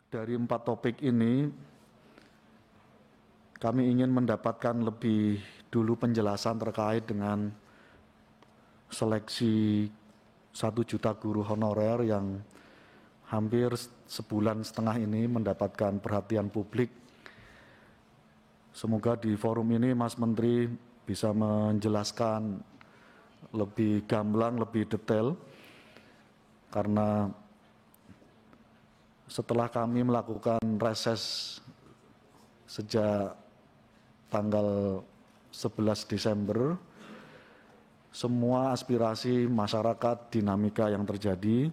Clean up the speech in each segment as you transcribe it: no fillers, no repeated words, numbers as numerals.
Dari 4 topik ini, kami ingin mendapatkan lebih dulu penjelasan terkait dengan seleksi 1 juta guru honorer yang hampir sebulan setengah ini mendapatkan perhatian publik. Semoga di forum ini Mas Menteri bisa menjelaskan lebih gamblang, lebih detail, karena setelah kami melakukan reses sejak tanggal 11 Desember, semua aspirasi masyarakat, dinamika yang terjadi,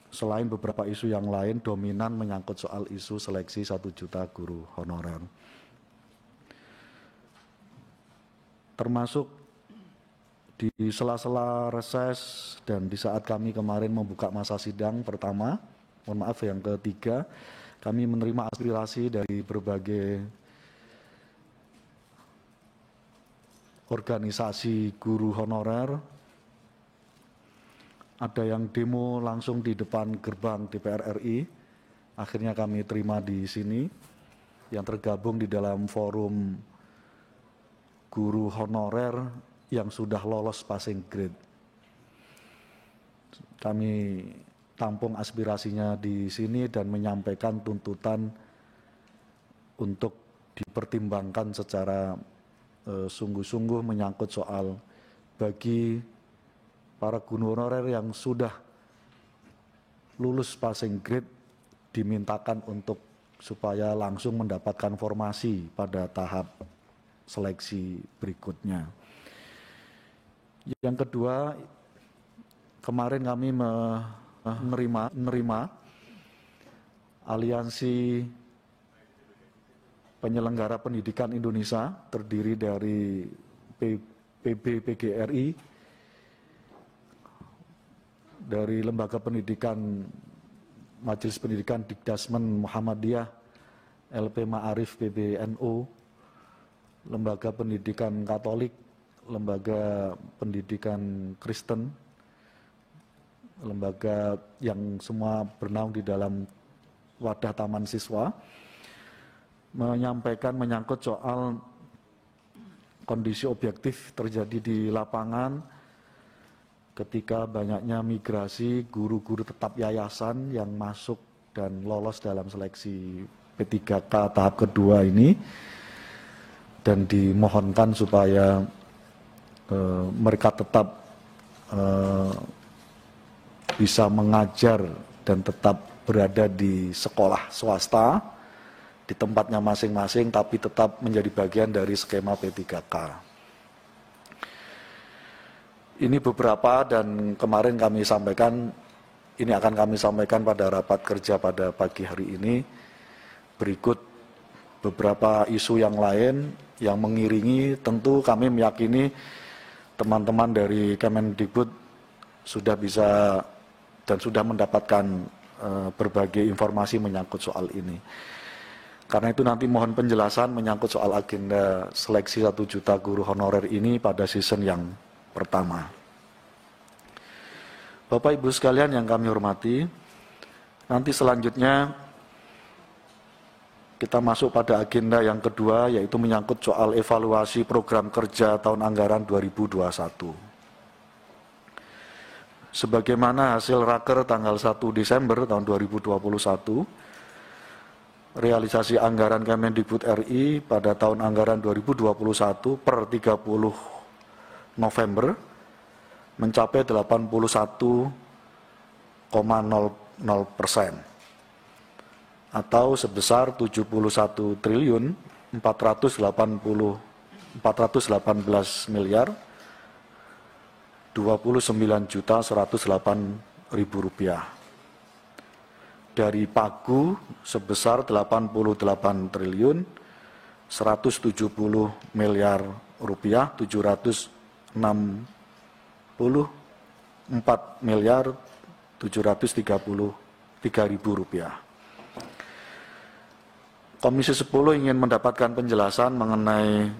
selain beberapa isu yang lain, dominan menyangkut soal isu seleksi 1 juta guru honorer. Termasuk di sela-sela reses dan di saat kami kemarin membuka masa sidang pertama, yang ketiga, kami menerima aspirasi dari berbagai organisasi guru honorer. Ada yang demo langsung di depan gerbang DPR RI, akhirnya kami terima di sini, yang tergabung di dalam forum guru honorer yang sudah lolos passing grade. Kami tampung aspirasinya di sini dan menyampaikan tuntutan untuk dipertimbangkan secara sungguh-sungguh menyangkut soal bagi para guru honorer yang sudah lulus passing grade dimintakan untuk supaya langsung mendapatkan formasi pada tahap seleksi berikutnya. Yang kedua, kemarin kami menerima Aliansi Penyelenggara Pendidikan Indonesia, terdiri dari PBPGRI, dari Lembaga Pendidikan Majelis Pendidikan Dikdasmen Muhammadiyah, LP Ma'arif PBNU, Lembaga Pendidikan Katolik, Lembaga Pendidikan Kristen, lembaga yang semua bernaung di dalam wadah taman siswa, menyampaikan menyangkut soal kondisi objektif terjadi di lapangan ketika banyaknya migrasi guru-guru tetap yayasan yang masuk dan lolos dalam seleksi P3K tahap kedua ini, dan dimohonkan supaya mereka tetap bisa mengajar dan tetap berada di sekolah swasta di tempatnya masing-masing, tapi tetap menjadi bagian dari skema P3K. Ini beberapa, dan kemarin kami sampaikan, ini akan kami sampaikan pada rapat kerja pada pagi hari ini. Berikut beberapa isu yang lain yang mengiringi. Tentu kami meyakini teman-teman dari Kemendikbud sudah bisa dan sudah mendapatkan berbagai informasi menyangkut soal ini. Karena itu nanti mohon penjelasan menyangkut soal agenda seleksi 1 juta guru honorer ini pada season yang pertama. Bapak Ibu sekalian yang kami hormati, nanti selanjutnya kita masuk pada agenda yang kedua, yaitu menyangkut soal evaluasi program kerja tahun anggaran 2021. Sebagaimana hasil Raker tanggal 1 Desember tahun 2021, realisasi anggaran Kemendikbud RI pada tahun anggaran 2021 per 30 November mencapai 81,00% atau sebesar 71.418 miliar 29.108.000 rupiah. Dari Pagu sebesar 88 triliun 170 miliar rupiah 764 miliar 733.000 rupiah. Komisi 10 ingin mendapatkan penjelasan mengenai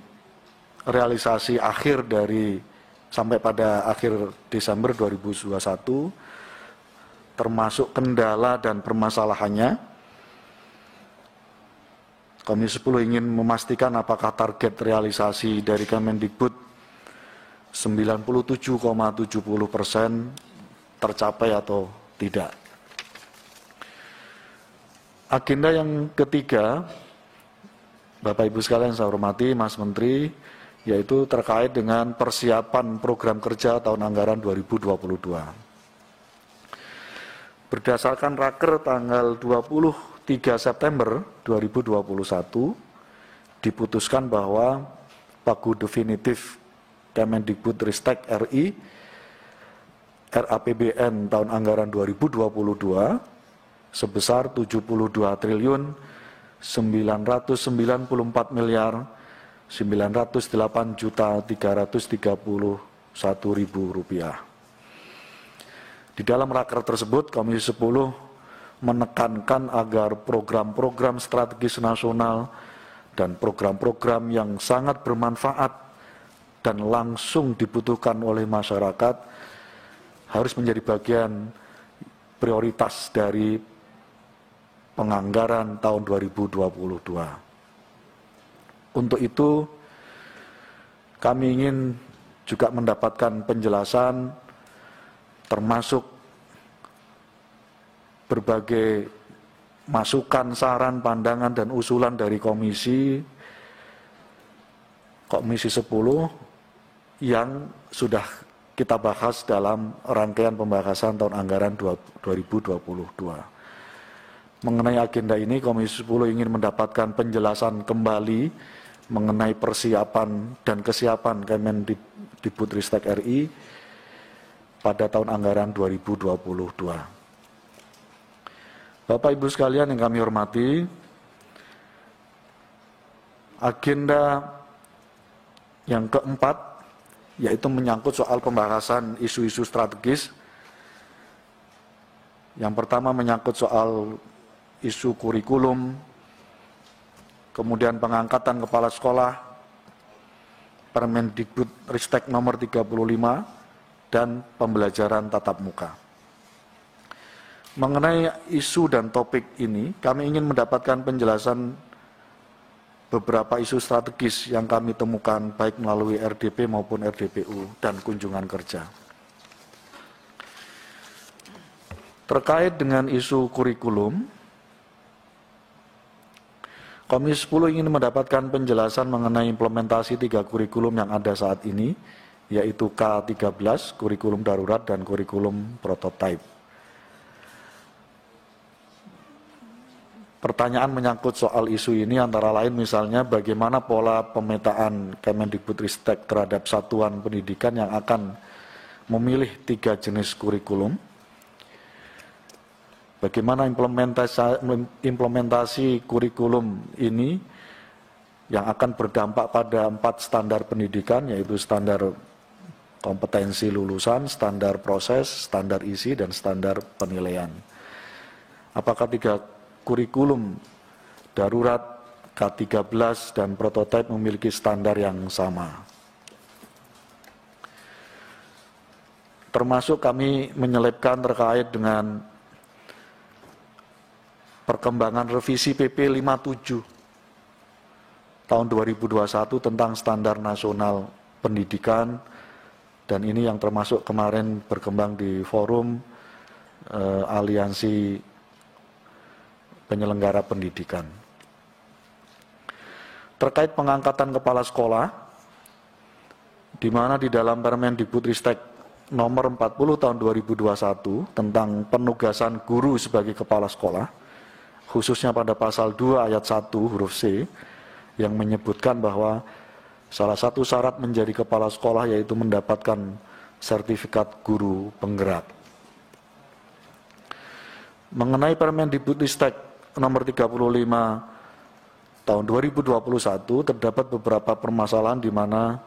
realisasi akhir dari sampai pada akhir Desember 2021, termasuk kendala dan permasalahannya, Komisi 10 ingin memastikan apakah target realisasi dari Kemendikbud 97,70% tercapai atau tidak. Agenda yang ketiga, Bapak Ibu sekalian saya hormati, Mas Menteri, yaitu terkait dengan persiapan program kerja tahun anggaran 2022. Berdasarkan Raker tanggal 23 September 2021, diputuskan bahwa Pagu Definitif Kemendikbudristek RI RAPBN tahun anggaran 2022 sebesar 72 triliun 994 miliar 908.331.000 rupiah. Di dalam raker tersebut, Komisi 10 menekankan agar program-program strategis nasional dan program-program yang sangat bermanfaat dan langsung dibutuhkan oleh masyarakat harus menjadi bagian prioritas dari penganggaran tahun 2022. Untuk itu, kami ingin juga mendapatkan penjelasan termasuk berbagai masukan, saran, pandangan, dan usulan dari Komisi 10 yang sudah kita bahas dalam rangkaian pembahasan tahun anggaran 2022. Mengenai agenda ini, Komisi 10 ingin mendapatkan penjelasan kembali mengenai persiapan dan kesiapan Kemendikbudristek RI pada tahun anggaran 2022. Bapak Ibu sekalian yang kami hormati, agenda yang keempat yaitu menyangkut soal pembahasan isu-isu strategis. Yang pertama menyangkut soal isu kurikulum, kemudian pengangkatan kepala sekolah, Permendikbudristek nomor 35, dan pembelajaran tatap muka. Mengenai isu dan topik ini, kami ingin mendapatkan penjelasan beberapa isu strategis yang kami temukan baik melalui RDP maupun RDPU dan kunjungan kerja. Terkait dengan isu kurikulum, Komisi 10 ingin mendapatkan penjelasan mengenai implementasi 3 kurikulum yang ada saat ini, yaitu K13, kurikulum darurat, dan kurikulum prototipe. Pertanyaan menyangkut soal isu ini antara lain misalnya bagaimana pola pemetaan Kemendikbudristek terhadap satuan pendidikan yang akan memilih 3 jenis kurikulum. Bagaimana implementasi kurikulum ini yang akan berdampak pada 4 standar pendidikan, yaitu standar kompetensi lulusan, standar proses, standar isi, dan standar penilaian. Apakah 3 kurikulum darurat, K13, dan prototipe memiliki standar yang sama? Termasuk kami menyelipkan terkait dengan perkembangan revisi PP 57 tahun 2021 tentang standar nasional pendidikan, dan ini yang termasuk kemarin berkembang di forum aliansi penyelenggara pendidikan. Terkait pengangkatan kepala sekolah, di mana di dalam Permendikbudristek nomor 40 tahun 2021 tentang penugasan guru sebagai kepala sekolah, khususnya pada pasal 2 ayat 1 huruf C, yang menyebutkan bahwa salah satu syarat menjadi kepala sekolah yaitu mendapatkan sertifikat guru penggerak. Mengenai Permendikbudristek nomor 35 tahun 2021 terdapat beberapa permasalahan di mana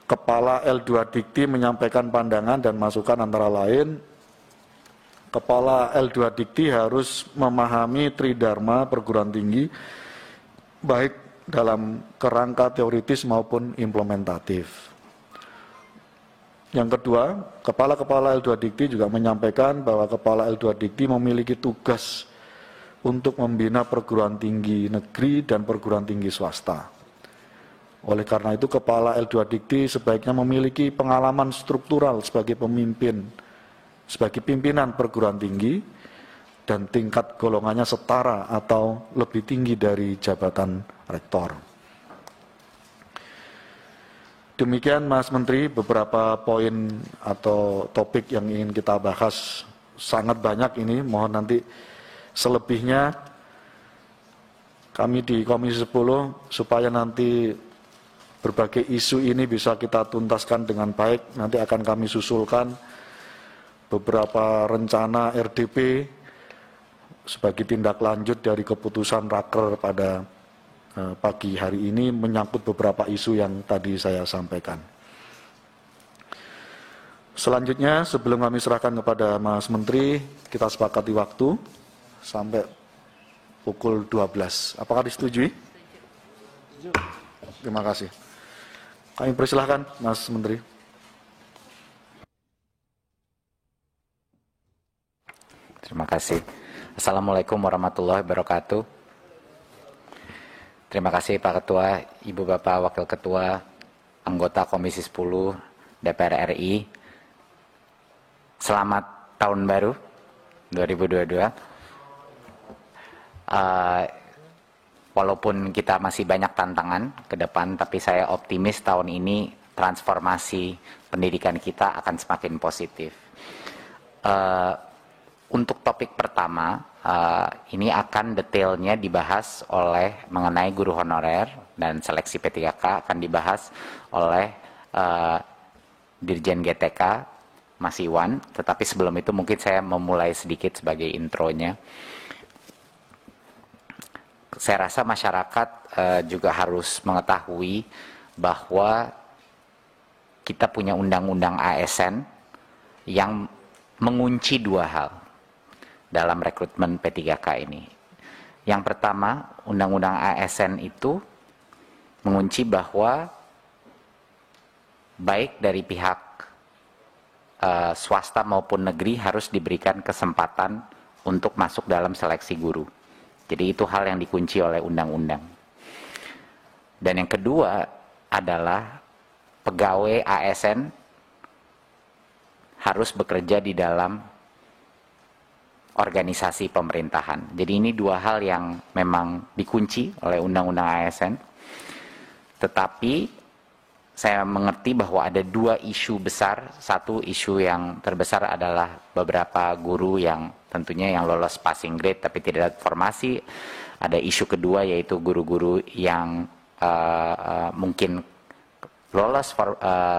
Kepala L2 Dikti menyampaikan pandangan dan masukan antara lain, Kepala L2 Dikti harus memahami tridharma perguruan tinggi baik dalam kerangka teoritis maupun implementatif. Yang kedua, Kepala L2 Dikti juga menyampaikan bahwa Kepala L2 Dikti memiliki tugas untuk membina perguruan tinggi negeri dan perguruan tinggi swasta. Oleh karena itu, Kepala L2 Dikti sebaiknya memiliki pengalaman struktural sebagai pimpinan perguruan tinggi dan tingkat golongannya setara atau lebih tinggi dari jabatan rektor. Demikian Mas Menteri, beberapa poin atau topik yang ingin kita bahas, sangat banyak ini, mohon nanti selebihnya kami di Komisi 10 supaya nanti berbagai isu ini bisa kita tuntaskan dengan baik. Nanti akan kami susulkan beberapa rencana RDP sebagai tindak lanjut dari keputusan Raker pada pagi hari ini menyangkut beberapa isu yang tadi saya sampaikan. Selanjutnya, sebelum kami serahkan kepada Mas Menteri, kita sepakati waktu sampai pukul 12. Apakah disetujui? Terima kasih. Kami persilahkan Mas Menteri. Terima kasih. Assalamualaikum warahmatullahi wabarakatuh. Terima kasih Pak Ketua, Ibu Bapak Wakil Ketua, anggota Komisi 10 DPR RI. Selamat tahun baru 2022. Walaupun kita masih banyak tantangan ke depan, tapi saya optimis tahun ini transformasi pendidikan kita akan semakin positif. Untuk topik pertama, ini akan detailnya dibahas mengenai guru honorer dan seleksi P3K akan dibahas oleh Dirjen GTK, Mas Iwan. Tetapi sebelum itu mungkin saya memulai sedikit sebagai intronya. Saya rasa masyarakat juga harus mengetahui bahwa kita punya undang-undang ASN yang mengunci dua hal dalam rekrutmen P3K ini. Yang pertama, undang-undang ASN itu mengunci bahwa baik dari pihak swasta maupun negeri harus diberikan kesempatan untuk masuk dalam seleksi guru. Jadi itu hal yang dikunci oleh undang-undang. Dan yang kedua adalah pegawai ASN harus bekerja di dalam organisasi pemerintahan. Jadi ini dua hal yang memang dikunci oleh undang-undang ASN. Tetapi saya mengerti bahwa ada dua isu besar. Satu isu yang terbesar adalah beberapa guru yang tentunya yang lolos passing grade tapi tidak ada formasi. Ada isu kedua yaitu guru-guru yang mungkin lolos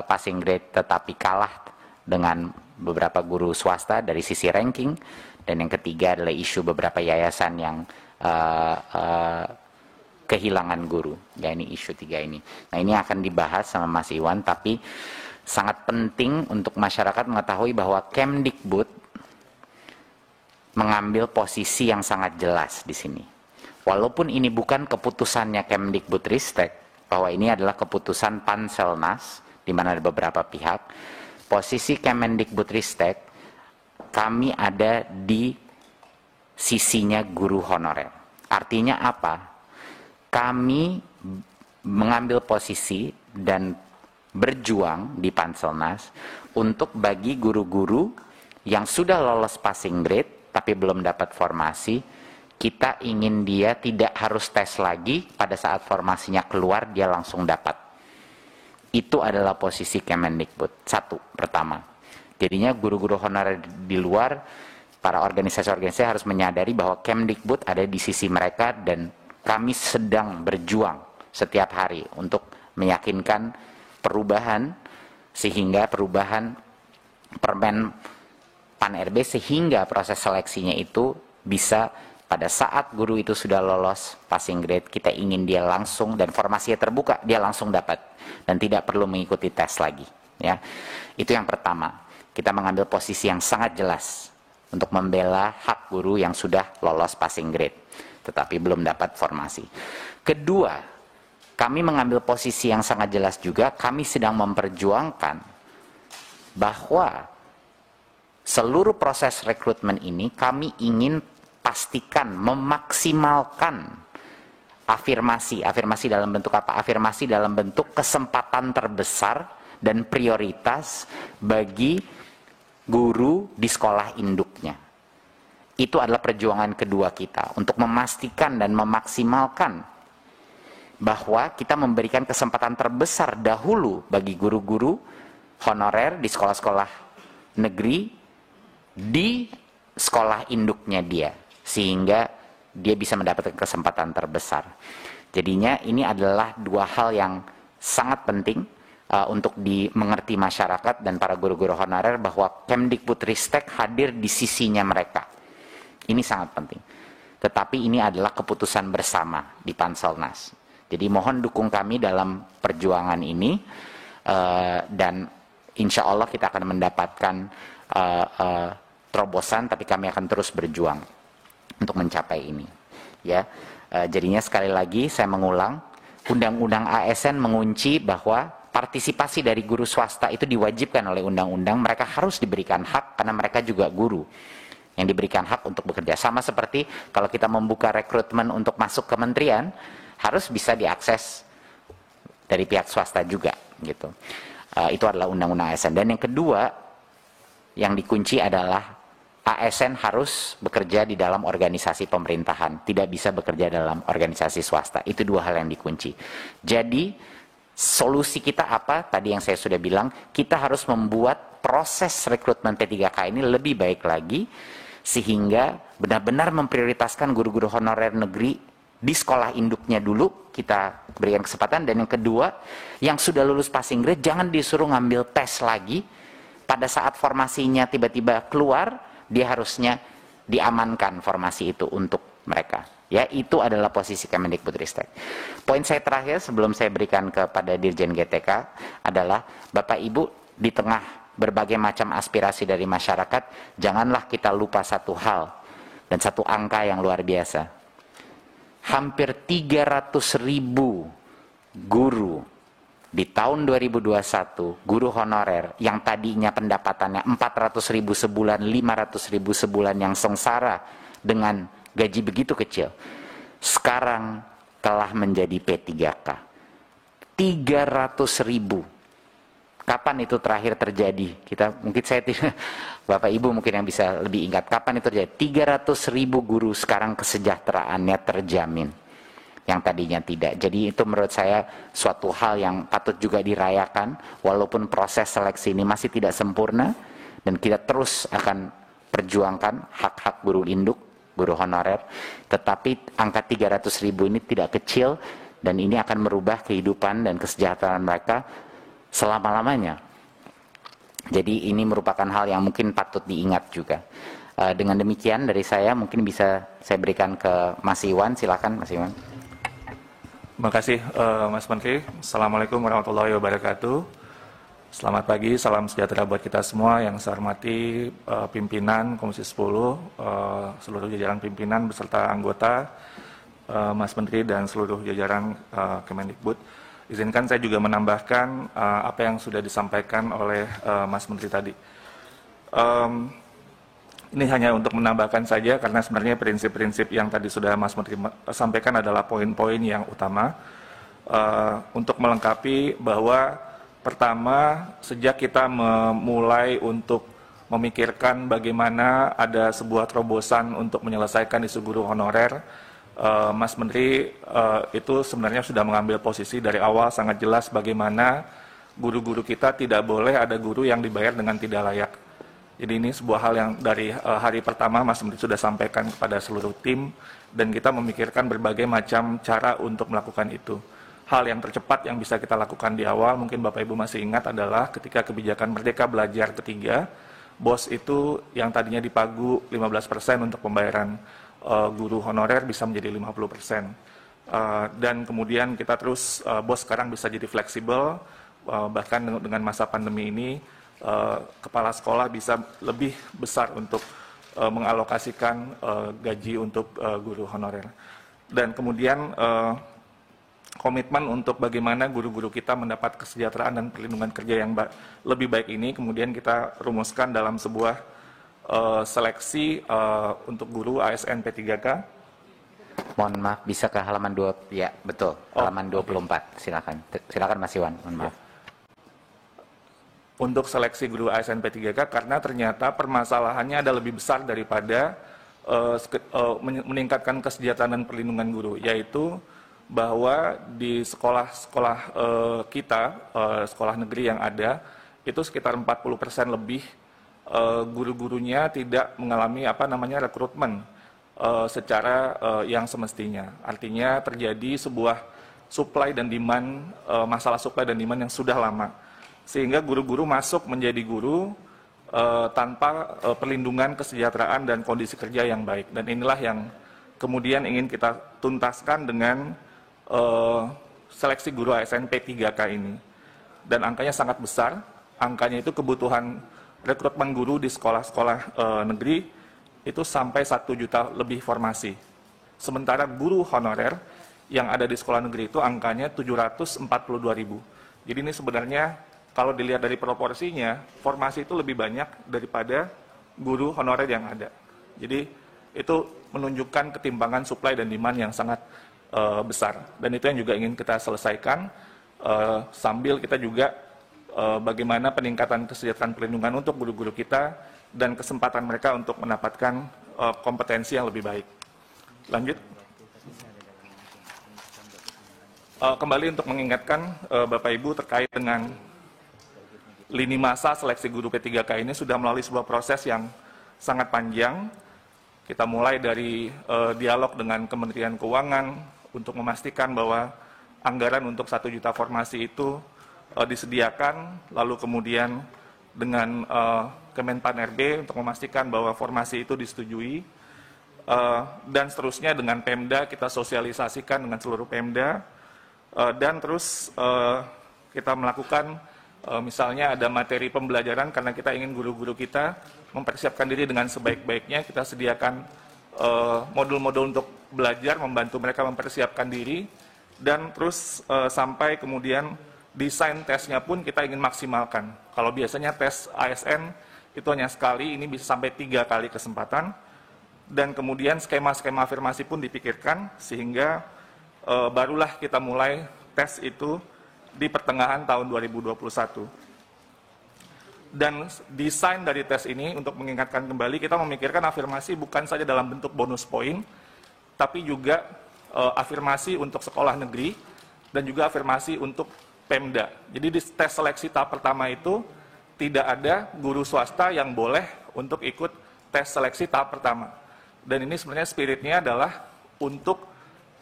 passing grade tetapi kalah dengan beberapa guru swasta dari sisi ranking. Dan yang ketiga adalah isu beberapa yayasan yang kehilangan guru. Ya, ini isu tiga ini. Nah, ini akan dibahas sama Mas Iwan, tapi sangat penting untuk masyarakat mengetahui bahwa Kemdikbud mengambil posisi yang sangat jelas di sini. Walaupun ini bukan keputusannya Kemdikbudristek, bahwa ini adalah keputusan Panselnas, di mana ada beberapa pihak, posisi Kemendikbudristek, kami ada di sisinya guru honorer. Artinya apa? Kami mengambil posisi dan berjuang di Panselnas untuk bagi guru-guru yang sudah lolos passing grade tapi belum dapat formasi, kita ingin dia tidak harus tes lagi, pada saat formasinya keluar dia langsung dapat. Itu adalah posisi Kemendikbud. Satu, pertama. Jadinya guru-guru honorer di luar, para organisasi-organisasi harus menyadari bahwa Kemdikbud ada di sisi mereka dan kami sedang berjuang setiap hari untuk meyakinkan perubahan, sehingga perubahan Permen Pan-RB sehingga proses seleksinya itu bisa pada saat guru itu sudah lolos passing grade, kita ingin dia langsung dan formasinya terbuka, dia langsung dapat dan tidak perlu mengikuti tes lagi. Ya, itu yang pertama. Kita mengambil posisi yang sangat jelas untuk membela hak guru yang sudah lolos passing grade tetapi belum dapat formasi. Kedua, kami mengambil posisi yang sangat jelas juga, kami sedang memperjuangkan bahwa seluruh proses rekrutmen ini kami ingin pastikan, memaksimalkan afirmasi dalam bentuk apa? Afirmasi dalam bentuk kesempatan terbesar dan prioritas bagi guru di sekolah induknya. Itu adalah perjuangan kedua kita untuk memastikan dan memaksimalkan bahwa kita memberikan kesempatan terbesar dahulu bagi guru-guru honorer di sekolah-sekolah negeri di sekolah induknya dia, sehingga dia bisa mendapatkan kesempatan terbesar. Jadinya ini adalah dua hal yang sangat penting untuk dimengerti masyarakat dan para guru-guru honorer, bahwa Kemdikbudristek hadir di sisinya mereka. Ini sangat penting. Tetapi ini adalah keputusan bersama di Panselnas. Jadi mohon dukung kami dalam perjuangan ini, dan insya Allah kita akan mendapatkan terobosan, tapi kami akan terus berjuang untuk mencapai ini. Ya, jadinya sekali lagi saya mengulang, Undang-Undang ASN mengunci bahwa partisipasi dari guru swasta itu diwajibkan oleh undang-undang. Mereka harus diberikan hak karena mereka juga guru yang diberikan hak untuk bekerja. Sama seperti kalau kita membuka rekrutmen untuk masuk kementerian, harus bisa diakses dari pihak swasta juga, gitu. Itu adalah undang-undang ASN. Dan yang kedua yang dikunci adalah ASN harus bekerja di dalam organisasi pemerintahan, tidak bisa bekerja dalam organisasi swasta. Itu dua hal yang dikunci. Jadi solusi kita apa? Tadi yang saya sudah bilang, kita harus membuat proses rekrutmen P3K ini lebih baik lagi, sehingga benar-benar memprioritaskan guru-guru honorer negeri di sekolah induknya dulu, kita berikan kesempatan. Dan yang kedua, yang sudah lulus passing grade jangan disuruh ngambil tes lagi. Pada saat formasinya tiba-tiba keluar, dia harusnya diamankan formasi itu untuk mereka. Ya, itu adalah posisi Kemdikbudristek. Poin saya terakhir sebelum saya berikan kepada Dirjen GTK adalah, Bapak Ibu, di tengah berbagai macam aspirasi dari masyarakat, janganlah kita lupa satu hal dan satu angka yang luar biasa. Hampir 300.000 guru di tahun 2021, guru honorer yang tadinya pendapatannya 400.000 sebulan, 500.000 sebulan, yang sengsara dengan gaji begitu kecil, sekarang telah menjadi P3K. 300.000. Kapan itu terakhir terjadi? Mungkin saya tidak, Bapak Ibu mungkin yang bisa lebih ingat, kapan itu terjadi? 300.000 guru sekarang kesejahteraannya terjamin, yang tadinya tidak. Jadi itu menurut saya suatu hal yang patut juga dirayakan, walaupun proses seleksi ini masih tidak sempurna, dan kita terus akan perjuangkan hak-hak guru induk, guru honorer, tetapi angka 300.000 ini tidak kecil, dan ini akan merubah kehidupan dan kesejahteraan mereka selama-lamanya. Jadi ini merupakan hal yang mungkin patut diingat juga. Dengan demikian dari saya, mungkin bisa saya berikan ke Mas Iwan. Silakan Mas Iwan. Terima kasih Mas Menteri. Assalamualaikum warahmatullahi wabarakatuh. Selamat pagi, salam sejahtera buat kita semua. Yang saya hormati pimpinan Komisi 10, seluruh jajaran pimpinan beserta anggota, Mas Menteri dan seluruh jajaran Kemendikbud. Izinkan saya juga menambahkan apa yang sudah disampaikan oleh Mas Menteri tadi. Ini hanya untuk menambahkan saja, karena sebenarnya prinsip-prinsip yang tadi sudah Mas Menteri sampaikan adalah poin-poin yang utama. Untuk melengkapi bahwa pertama, sejak kita memulai untuk memikirkan bagaimana ada sebuah terobosan untuk menyelesaikan isu guru honorer, Mas Menteri itu sebenarnya sudah mengambil posisi dari awal sangat jelas bagaimana guru-guru kita tidak boleh ada guru yang dibayar dengan tidak layak. Jadi ini sebuah hal yang dari hari pertama Mas Menteri sudah sampaikan kepada seluruh tim, dan kita memikirkan berbagai macam cara untuk melakukan itu. Hal yang tercepat yang bisa kita lakukan di awal, mungkin Bapak Ibu masih ingat, adalah ketika kebijakan Merdeka Belajar ketiga, BOS itu yang tadinya dipagu 15% untuk pembayaran guru honorer bisa menjadi 50%. Dan kemudian kita terus, BOS sekarang bisa jadi fleksibel, bahkan dengan masa pandemi ini, kepala sekolah bisa lebih besar untuk mengalokasikan gaji untuk guru honorer. Dan kemudian komitmen untuk bagaimana guru-guru kita mendapat kesejahteraan dan perlindungan kerja yang lebih baik ini kemudian kita rumuskan dalam sebuah seleksi untuk guru ASN P3K. Mohon maaf, bisa ke halaman 2, ya betul, halaman 24, silakan Mas Iwan, mohon maaf. Untuk seleksi guru ASN P3K karena ternyata permasalahannya ada lebih besar daripada meningkatkan kesejahteraan dan perlindungan guru, yaitu bahwa di sekolah-sekolah kita, sekolah negeri yang ada, itu sekitar 40% lebih guru-gurunya tidak mengalami rekrutmen secara yang semestinya. Artinya terjadi sebuah supply dan demand, masalah supply dan demand yang sudah lama. Sehingga guru-guru masuk menjadi guru tanpa perlindungan kesejahteraan dan kondisi kerja yang baik. Dan inilah yang kemudian ingin kita tuntaskan dengan seleksi guru ASN P3K ini. Dan angkanya sangat besar, angkanya itu kebutuhan rekrutmen guru di sekolah-sekolah negeri itu sampai 1 juta lebih formasi. Sementara guru honorer yang ada di sekolah negeri itu angkanya 742.000. Jadi ini sebenarnya kalau dilihat dari proporsinya, formasi itu lebih banyak daripada guru honorer yang ada. Jadi itu menunjukkan ketimpangan supply dan demand yang sangat besar. Dan itu yang juga ingin kita selesaikan sambil kita juga bagaimana peningkatan kesejahteraan perlindungan untuk guru-guru kita dan kesempatan mereka untuk mendapatkan kompetensi yang lebih baik. Lanjut. Kembali untuk mengingatkan Bapak Ibu terkait dengan lini masa seleksi guru P3K ini sudah melalui sebuah proses yang sangat panjang. Kita mulai dari dialog dengan Kementerian Keuangan untuk memastikan bahwa anggaran untuk 1 juta formasi itu disediakan, lalu kemudian dengan Kemenpan RB untuk memastikan bahwa formasi itu disetujui, dan seterusnya dengan Pemda kita sosialisasikan dengan seluruh Pemda, dan terus kita melakukan misalnya ada materi pembelajaran karena kita ingin guru-guru kita mempersiapkan diri dengan sebaik-baiknya, kita sediakan modul-modul untuk belajar, membantu mereka mempersiapkan diri, dan terus sampai kemudian desain tesnya pun kita ingin maksimalkan. Kalau biasanya tes ASN itu hanya sekali, ini bisa sampai 3 kali kesempatan. Dan kemudian skema-skema afirmasi pun dipikirkan, sehingga barulah kita mulai tes itu di pertengahan tahun 2021. Dan desain dari tes ini, untuk mengingatkan kembali, kita memikirkan afirmasi bukan saja dalam bentuk bonus poin, tapi juga afirmasi untuk sekolah negeri, dan juga afirmasi untuk Pemda. Jadi di tes seleksi tahap pertama itu tidak ada guru swasta yang boleh untuk ikut tes seleksi tahap pertama. Dan ini sebenarnya spiritnya adalah untuk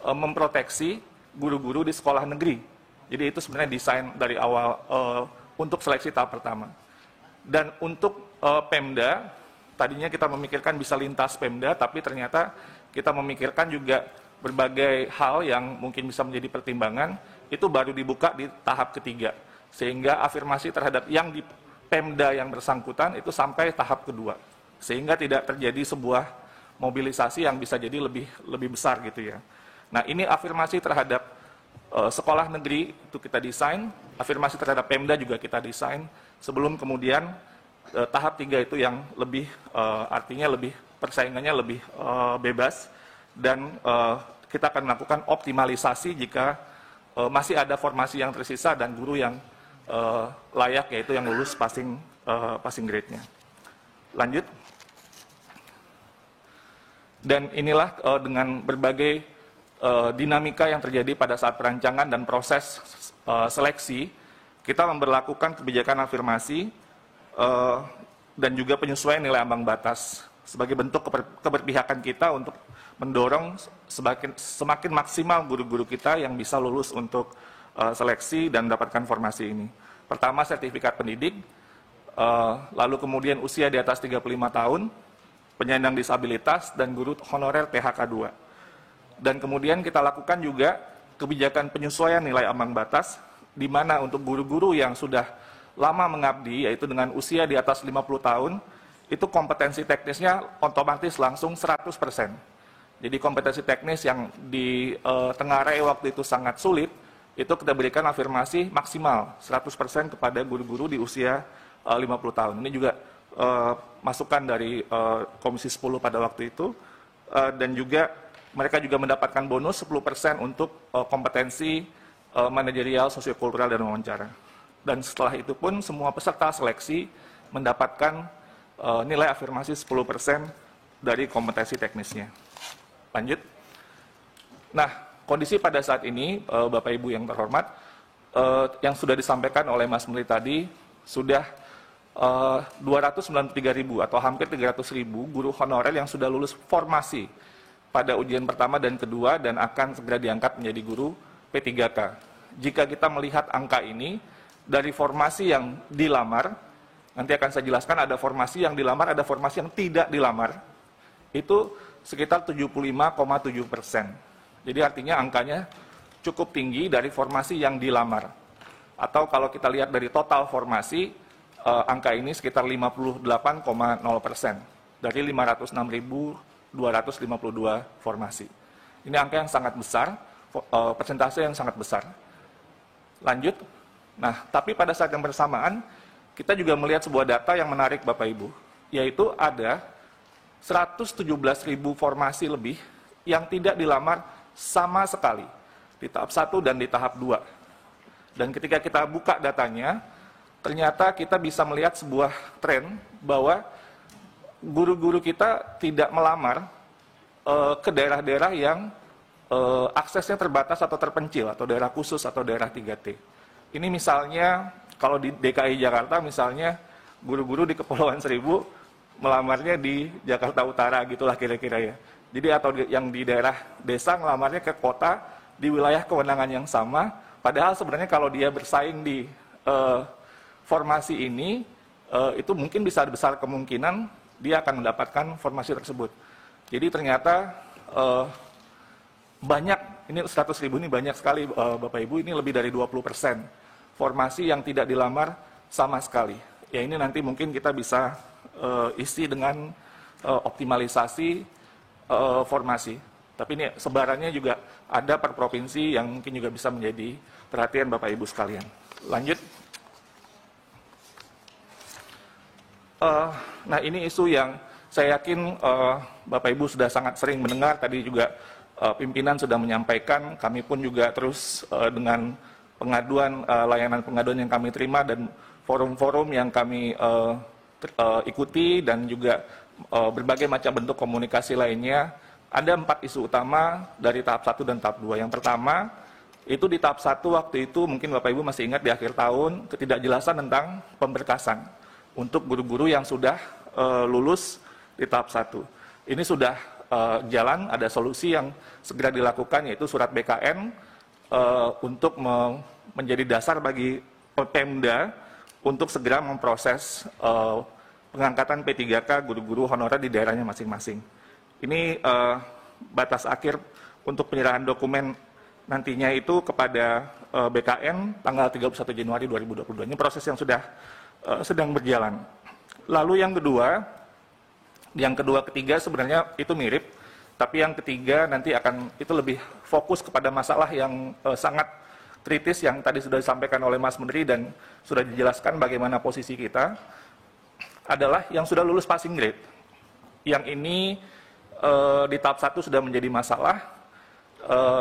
memproteksi guru-guru di sekolah negeri. Jadi itu sebenarnya desain dari awal untuk seleksi tahap pertama. Dan untuk Pemda, tadinya kita memikirkan bisa lintas Pemda, tapi ternyata kita memikirkan juga berbagai hal yang mungkin bisa menjadi pertimbangan, itu baru dibuka di tahap ketiga. Sehingga afirmasi terhadap yang di Pemda yang bersangkutan itu sampai tahap kedua. Sehingga tidak terjadi sebuah mobilisasi yang bisa jadi lebih besar gitu ya. Nah ini afirmasi terhadap sekolah negeri itu kita desain, afirmasi terhadap Pemda juga kita desain, sebelum kemudian tahap 3 itu yang lebih, artinya lebih persaingannya lebih bebas, dan kita akan melakukan optimalisasi jika masih ada formasi yang tersisa dan guru yang layak, yaitu yang lulus passing grade-nya. Lanjut. Dan inilah dengan berbagai dinamika yang terjadi pada saat perancangan dan proses seleksi, kita memberlakukan kebijakan afirmasi dan juga penyesuaian nilai ambang batas sebagai bentuk keberpihakan kita untuk mendorong semakin maksimal guru-guru kita yang bisa lulus untuk seleksi dan mendapatkan formasi ini. Pertama, sertifikat pendidik, lalu kemudian usia di atas 35 tahun, penyandang disabilitas, dan guru honorer PHK 2. Dan kemudian kita lakukan juga kebijakan penyesuaian nilai ambang batas, di mana untuk guru-guru yang sudah lama mengabdi, yaitu dengan usia di atas 50 tahun, itu kompetensi teknisnya otomatis langsung 100%. Jadi kompetensi teknis yang di Tenggarai waktu itu sangat sulit, itu kita berikan afirmasi maksimal 100% kepada guru-guru di usia 50 tahun. Ini juga masukan dari Komisi 10 pada waktu itu, dan juga mereka juga mendapatkan bonus 10% untuk kompetensi manajerial, sosiokultural, dan wawancara. Dan setelah itu pun semua peserta seleksi mendapatkan nilai afirmasi 10% dari kompetensi teknisnya. Lanjut. Nah, kondisi pada saat ini, Bapak Ibu yang terhormat, yang sudah disampaikan oleh Mas Menteri tadi, sudah 293.000 atau hampir 300.000 guru honorer yang sudah lulus formasi pada ujian pertama dan kedua dan akan segera diangkat menjadi guru P3K. Jika kita melihat angka ini, dari formasi yang dilamar, nanti akan saya jelaskan ada formasi yang dilamar, ada formasi yang tidak dilamar, itu sekitar 75,7%. Jadi artinya angkanya cukup tinggi dari formasi yang dilamar. Atau kalau kita lihat dari total formasi, angka ini sekitar 58,0% dari 506.252 formasi. Ini angka yang sangat besar, persentase yang sangat besar. Lanjut. Nah, tapi pada saat yang bersamaan, kita juga melihat sebuah data yang menarik Bapak Ibu, yaitu ada 117.000 formasi lebih yang tidak dilamar sama sekali di tahap 1 dan di tahap 2. Dan ketika kita buka datanya, ternyata kita bisa melihat sebuah tren bahwa guru-guru kita tidak melamar ke daerah-daerah yang aksesnya terbatas atau terpencil, atau daerah khusus atau daerah 3T. Ini misalnya, kalau di DKI Jakarta misalnya, guru-guru di Kepulauan Seribu melamarnya di Jakarta Utara, gitulah kira-kira ya. Jadi atau yang di daerah desa ngelamarnya ke kota, di wilayah kewenangan yang sama, padahal sebenarnya kalau dia bersaing di formasi ini, itu mungkin bisa besar kemungkinan dia akan mendapatkan formasi tersebut. Jadi ternyata banyak, ini 100.000 ini banyak sekali Bapak Ibu, ini lebih dari 20% formasi yang tidak dilamar sama sekali. Ya ini nanti mungkin kita bisa isi dengan optimalisasi formasi. Tapi ini sebarannya juga ada per provinsi yang mungkin juga bisa menjadi perhatian Bapak Ibu sekalian. Lanjut. Nah ini isu yang saya yakin Bapak Ibu sudah sangat sering mendengar, tadi juga pimpinan sudah menyampaikan, kami pun juga terus dengan pengaduan, layanan pengaduan yang kami terima dan forum-forum yang kami ikuti dan juga berbagai macam bentuk komunikasi lainnya, ada 4 isu utama dari tahap 1 dan tahap 2. Yang pertama, itu di tahap 1 waktu itu mungkin Bapak Ibu masih ingat di akhir tahun, ketidakjelasan tentang pemberkasan untuk guru-guru yang sudah lulus di tahap 1. Ini sudah jalan, ada solusi yang segera dilakukan, yaitu surat BKN untuk menjadi dasar bagi Pemda untuk segera memproses pengangkatan P3K guru-guru honorer di daerahnya masing-masing. Ini batas akhir untuk penyerahan dokumen nantinya itu kepada BKN tanggal 31 Januari 2022. Ini proses yang sudah sedang berjalan. Lalu yang kedua, ketiga sebenarnya itu mirip, tapi yang ketiga nanti akan itu lebih fokus kepada masalah yang sangat kritis yang tadi sudah disampaikan oleh Mas Menteri dan sudah dijelaskan bagaimana posisi kita, adalah yang sudah lulus passing grade. Yang ini di tahap 1 sudah menjadi masalah,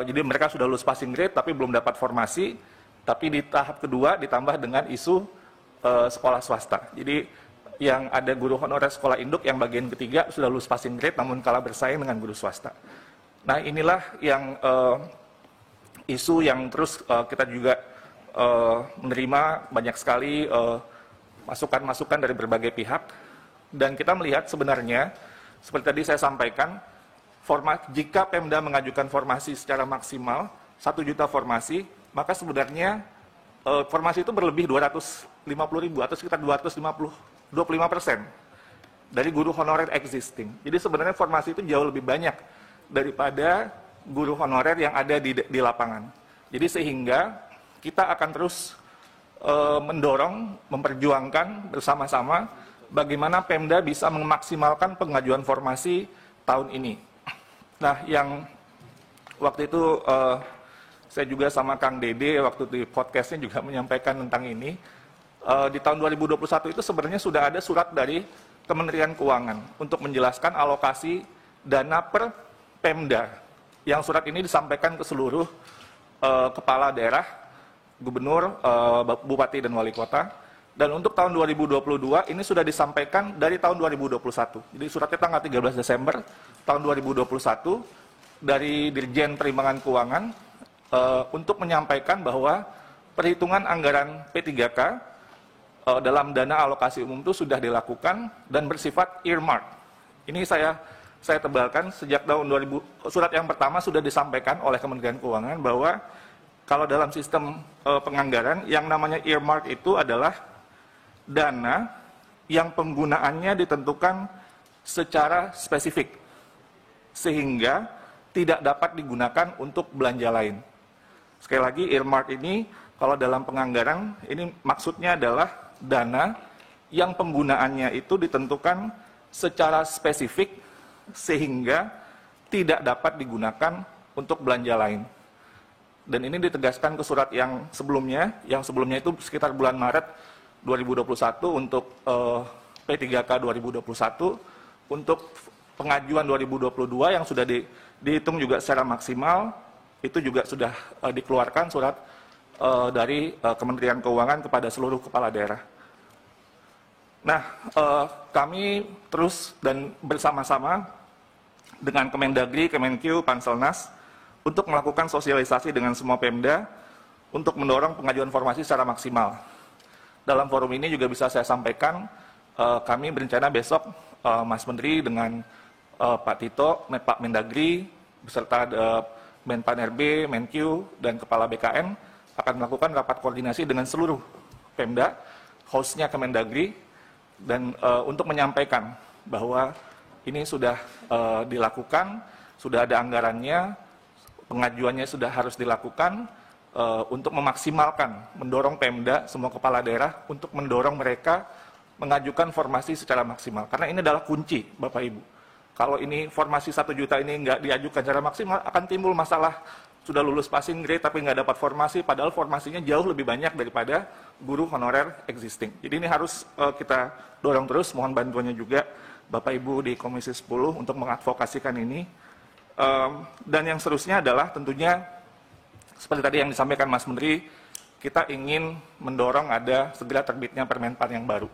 jadi mereka sudah lulus passing grade tapi belum dapat formasi, tapi di tahap kedua ditambah dengan isu sekolah swasta. Jadi yang ada guru honorer sekolah induk yang bagian ketiga sudah lulus passing grade namun kalah bersaing dengan guru swasta. Nah inilah yang isu yang terus kita juga menerima banyak sekali masukan-masukan dari berbagai pihak, dan kita melihat sebenarnya seperti tadi saya sampaikan, jika Pemda mengajukan formasi secara maksimal 1 juta formasi, maka sebenarnya formasi itu berlebih 250.000 atau sekitar 25% dari guru honorer existing. Jadi sebenarnya formasi itu jauh lebih banyak daripada guru honorer yang ada di lapangan. Jadi sehingga kita akan terus mendorong, memperjuangkan bersama-sama bagaimana Pemda bisa memaksimalkan pengajuan formasi tahun ini. Nah, yang waktu itu saya juga sama Kang Dede waktu di podcastnya juga menyampaikan tentang ini. Di tahun 2021 itu sebenarnya sudah ada surat dari Kementerian Keuangan untuk menjelaskan alokasi dana per Pemda, yang surat ini disampaikan ke seluruh kepala daerah, gubernur, bupati, dan wali kota. Dan untuk tahun 2022 ini sudah disampaikan dari tahun 2021. Jadi suratnya tanggal 13 Desember tahun 2021 dari Dirjen Perimbangan Keuangan untuk menyampaikan bahwa perhitungan anggaran P3K dalam dana alokasi umum itu sudah dilakukan dan bersifat earmark. Ini saya tebalkan sejak tahun 2000, surat yang pertama sudah disampaikan oleh Kementerian Keuangan bahwa kalau dalam sistem penganggaran yang namanya earmark itu adalah dana yang penggunaannya ditentukan secara spesifik sehingga tidak dapat digunakan untuk belanja lain. Sekali lagi, earmark ini kalau dalam penganggaran ini maksudnya adalah dana yang penggunaannya itu ditentukan secara spesifik sehingga tidak dapat digunakan untuk belanja lain. Dan ini ditegaskan ke surat yang sebelumnya itu sekitar bulan Maret 2021 untuk P3K 2021, untuk pengajuan 2022 yang sudah dihitung juga secara maksimal, itu juga sudah dikeluarkan surat dari Kementerian Keuangan kepada seluruh kepala daerah. Nah, kami terus dan bersama-sama dengan Kemendagri, Kemenkeu, Panselnas untuk melakukan sosialisasi dengan semua Pemda untuk mendorong pengajuan formasi secara maksimal. Dalam forum ini juga bisa saya sampaikan, kami berencana besok Mas Menteri dengan Pak Tito, Pak Mendagri, beserta Menpan RB, Menkeu, dan Kepala BKN akan melakukan rapat koordinasi dengan seluruh Pemda, hostnya Kemendagri, dan untuk menyampaikan bahwa ini sudah dilakukan, sudah ada anggarannya, pengajuannya sudah harus dilakukan, untuk memaksimalkan, mendorong Pemda, semua kepala daerah, untuk mendorong mereka mengajukan formasi secara maksimal. Karena ini adalah kunci, Bapak Ibu. Kalau ini formasi 1 juta ini nggak diajukan secara maksimal, akan timbul masalah sudah lulus passing grade tapi nggak dapat formasi, padahal formasinya jauh lebih banyak daripada guru honorer existing. Jadi ini harus kita dorong terus, mohon bantuannya juga Bapak Ibu di Komisi 10 untuk mengadvokasikan ini. Dan yang seterusnya adalah tentunya seperti tadi yang disampaikan Mas Menteri, kita ingin mendorong ada segera terbitnya Permenpan yang baru.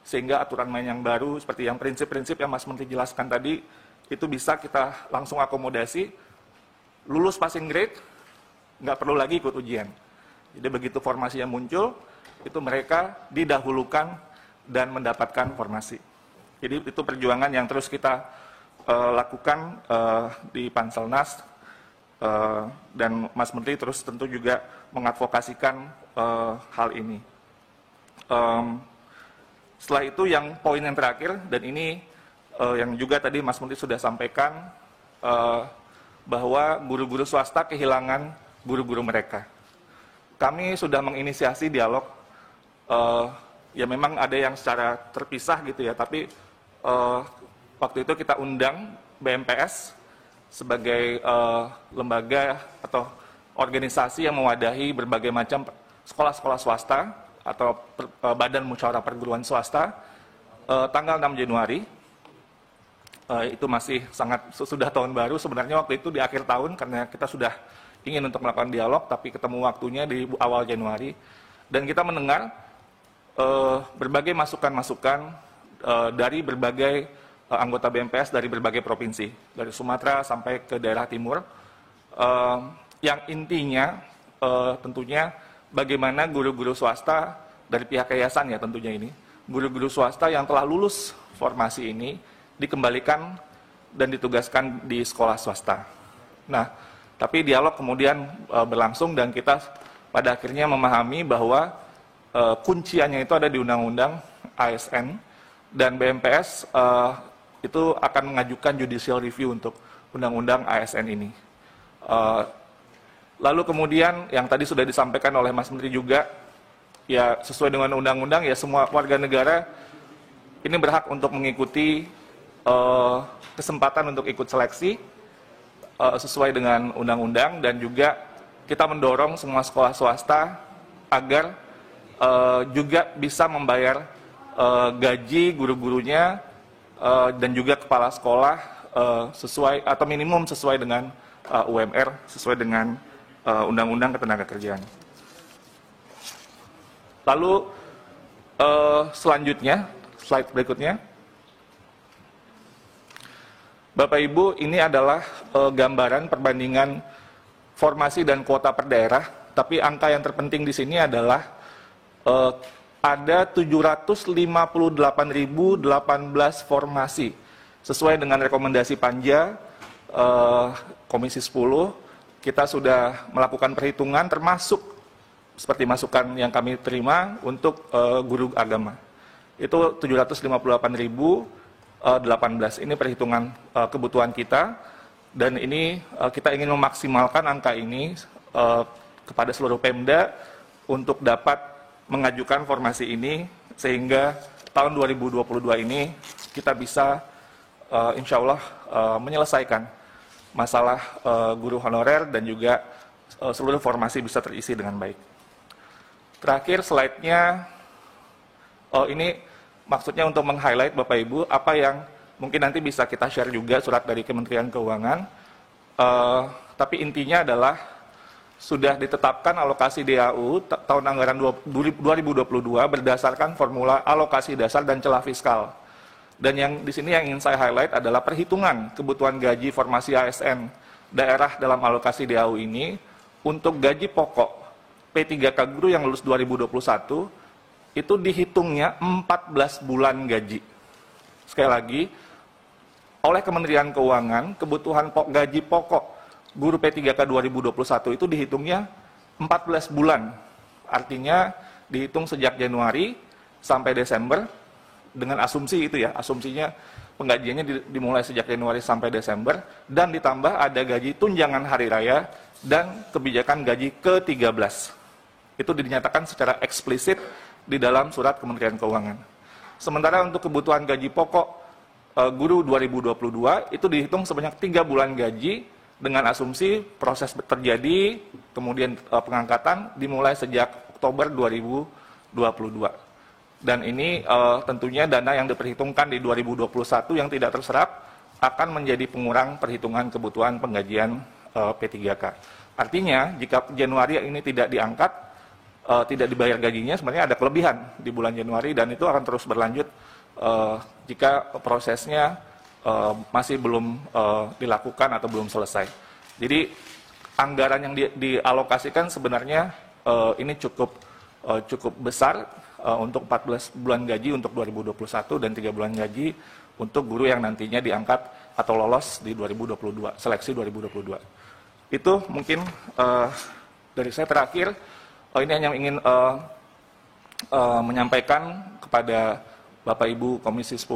Sehingga aturan main yang baru, seperti yang prinsip-prinsip yang Mas Menteri jelaskan tadi, itu bisa kita langsung akomodasi, lulus passing grade, nggak perlu lagi ikut ujian. Jadi begitu formasi yang muncul, itu mereka didahulukan dan mendapatkan formasi. Jadi itu perjuangan yang terus kita lakukan di Panselnas, dan Mas Menteri terus tentu juga mengadvokasikan hal ini. Setelah itu yang poin yang terakhir, dan ini yang juga tadi Mas Menteri sudah sampaikan, bahwa guru-guru swasta kehilangan guru-guru mereka. Kami sudah menginisiasi dialog, ya memang ada yang secara terpisah gitu ya, tapi waktu itu kita undang BMPS sebagai lembaga atau organisasi yang mewadahi berbagai macam sekolah-sekolah swasta atau badan musyawarah perguruan swasta, tanggal 6 Januari. Itu masih sudah tahun baru, sebenarnya waktu itu di akhir tahun karena kita sudah ingin untuk melakukan dialog, tapi ketemu waktunya di awal Januari. Dan kita mendengar berbagai masukan-masukan dari berbagai anggota BMPS dari berbagai provinsi, dari Sumatera sampai ke daerah timur, yang intinya tentunya bagaimana guru-guru swasta dari pihak yayasan ya tentunya ini, guru-guru swasta yang telah lulus formasi ini dikembalikan dan ditugaskan di sekolah swasta. Nah, tapi dialog kemudian berlangsung dan kita pada akhirnya memahami bahwa kunciannya itu ada di Undang-Undang ASN, dan BMPS itu akan mengajukan judicial review untuk Undang-Undang ASN ini. Lalu kemudian yang tadi sudah disampaikan oleh Mas Menteri juga, ya sesuai dengan undang-undang ya semua warga negara ini berhak untuk mengikuti kesempatan untuk ikut seleksi sesuai dengan undang-undang, dan juga kita mendorong semua sekolah swasta agar juga bisa membayar gaji guru-gurunya dan juga kepala sekolah sesuai atau minimum sesuai dengan UMR, sesuai dengan Undang-Undang Ketenagakerjaan. Lalu selanjutnya, slide berikutnya. Bapak Ibu, ini adalah gambaran perbandingan formasi dan kuota per daerah, tapi angka yang terpenting di sini adalah ada 758.018 formasi sesuai dengan rekomendasi Panja Komisi 10. Kita sudah melakukan perhitungan termasuk seperti masukan yang kami terima untuk guru agama. Itu 758.018. Ini perhitungan kebutuhan kita, dan ini kita ingin memaksimalkan angka ini kepada seluruh Pemda untuk dapat mengajukan formasi ini, sehingga tahun 2022 ini kita bisa insya Allah menyelesaikan masalah guru honorer dan juga seluruh formasi bisa terisi dengan baik. Terakhir slide-nya, ini maksudnya untuk meng-highlight Bapak Ibu apa yang mungkin nanti bisa kita share juga surat dari Kementerian Keuangan. Tapi intinya adalah sudah ditetapkan alokasi DAU tahun anggaran 2022 berdasarkan formula alokasi dasar dan celah fiskal. Dan yang di sini yang ingin saya highlight adalah perhitungan kebutuhan gaji formasi ASN daerah dalam alokasi DAU ini untuk gaji pokok P3K guru yang lulus 2021 itu dihitungnya 14 bulan gaji. Sekali lagi, oleh Kementerian Keuangan, kebutuhan gaji pokok guru P3K 2021 itu dihitungnya 14 bulan. Artinya dihitung sejak Januari sampai Desember, dengan asumsi itu ya, asumsinya penggajiannya dimulai sejak Januari sampai Desember, dan ditambah ada gaji tunjangan hari raya dan kebijakan gaji ke-13. Itu dinyatakan secara eksplisit di dalam surat Kementerian Keuangan. Sementara untuk kebutuhan gaji pokok guru 2022 itu dihitung sebanyak 3 bulan gaji dengan asumsi proses terjadi, kemudian pengangkatan dimulai sejak Oktober 2022. Dan ini tentunya dana yang diperhitungkan di 2021 yang tidak terserap akan menjadi pengurang perhitungan kebutuhan penggajian P3K. Artinya jika Januari ini tidak diangkat, tidak dibayar gajinya, sebenarnya ada kelebihan di bulan Januari, dan itu akan terus berlanjut jika prosesnya masih belum dilakukan atau belum selesai. Jadi anggaran yang dialokasikan sebenarnya ini cukup besar untuk 14 bulan gaji untuk 2021 dan 3 bulan gaji untuk guru yang nantinya diangkat atau lolos di 2022, seleksi 2022. Itu mungkin dari saya. Terakhir, ini hanya ingin menyampaikan kepada Bapak Ibu Komisi 10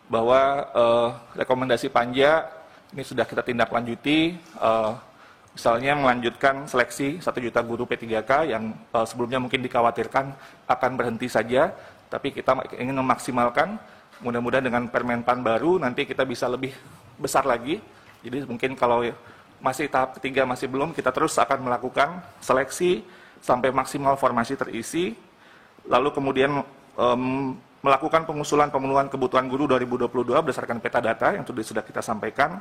bahwa rekomendasi Panja ini sudah kita tindak lanjuti, misalnya melanjutkan seleksi 1 juta guru P3K yang sebelumnya mungkin dikhawatirkan akan berhenti saja, tapi kita ingin memaksimalkan, mudah-mudahan dengan Permenpan baru nanti kita bisa lebih besar lagi. Jadi mungkin kalau masih tahap ketiga masih belum, kita terus akan melakukan seleksi sampai maksimal formasi terisi, lalu kemudian melakukan pengusulan pemenuhan kebutuhan guru 2022 berdasarkan peta data yang sudah kita sampaikan,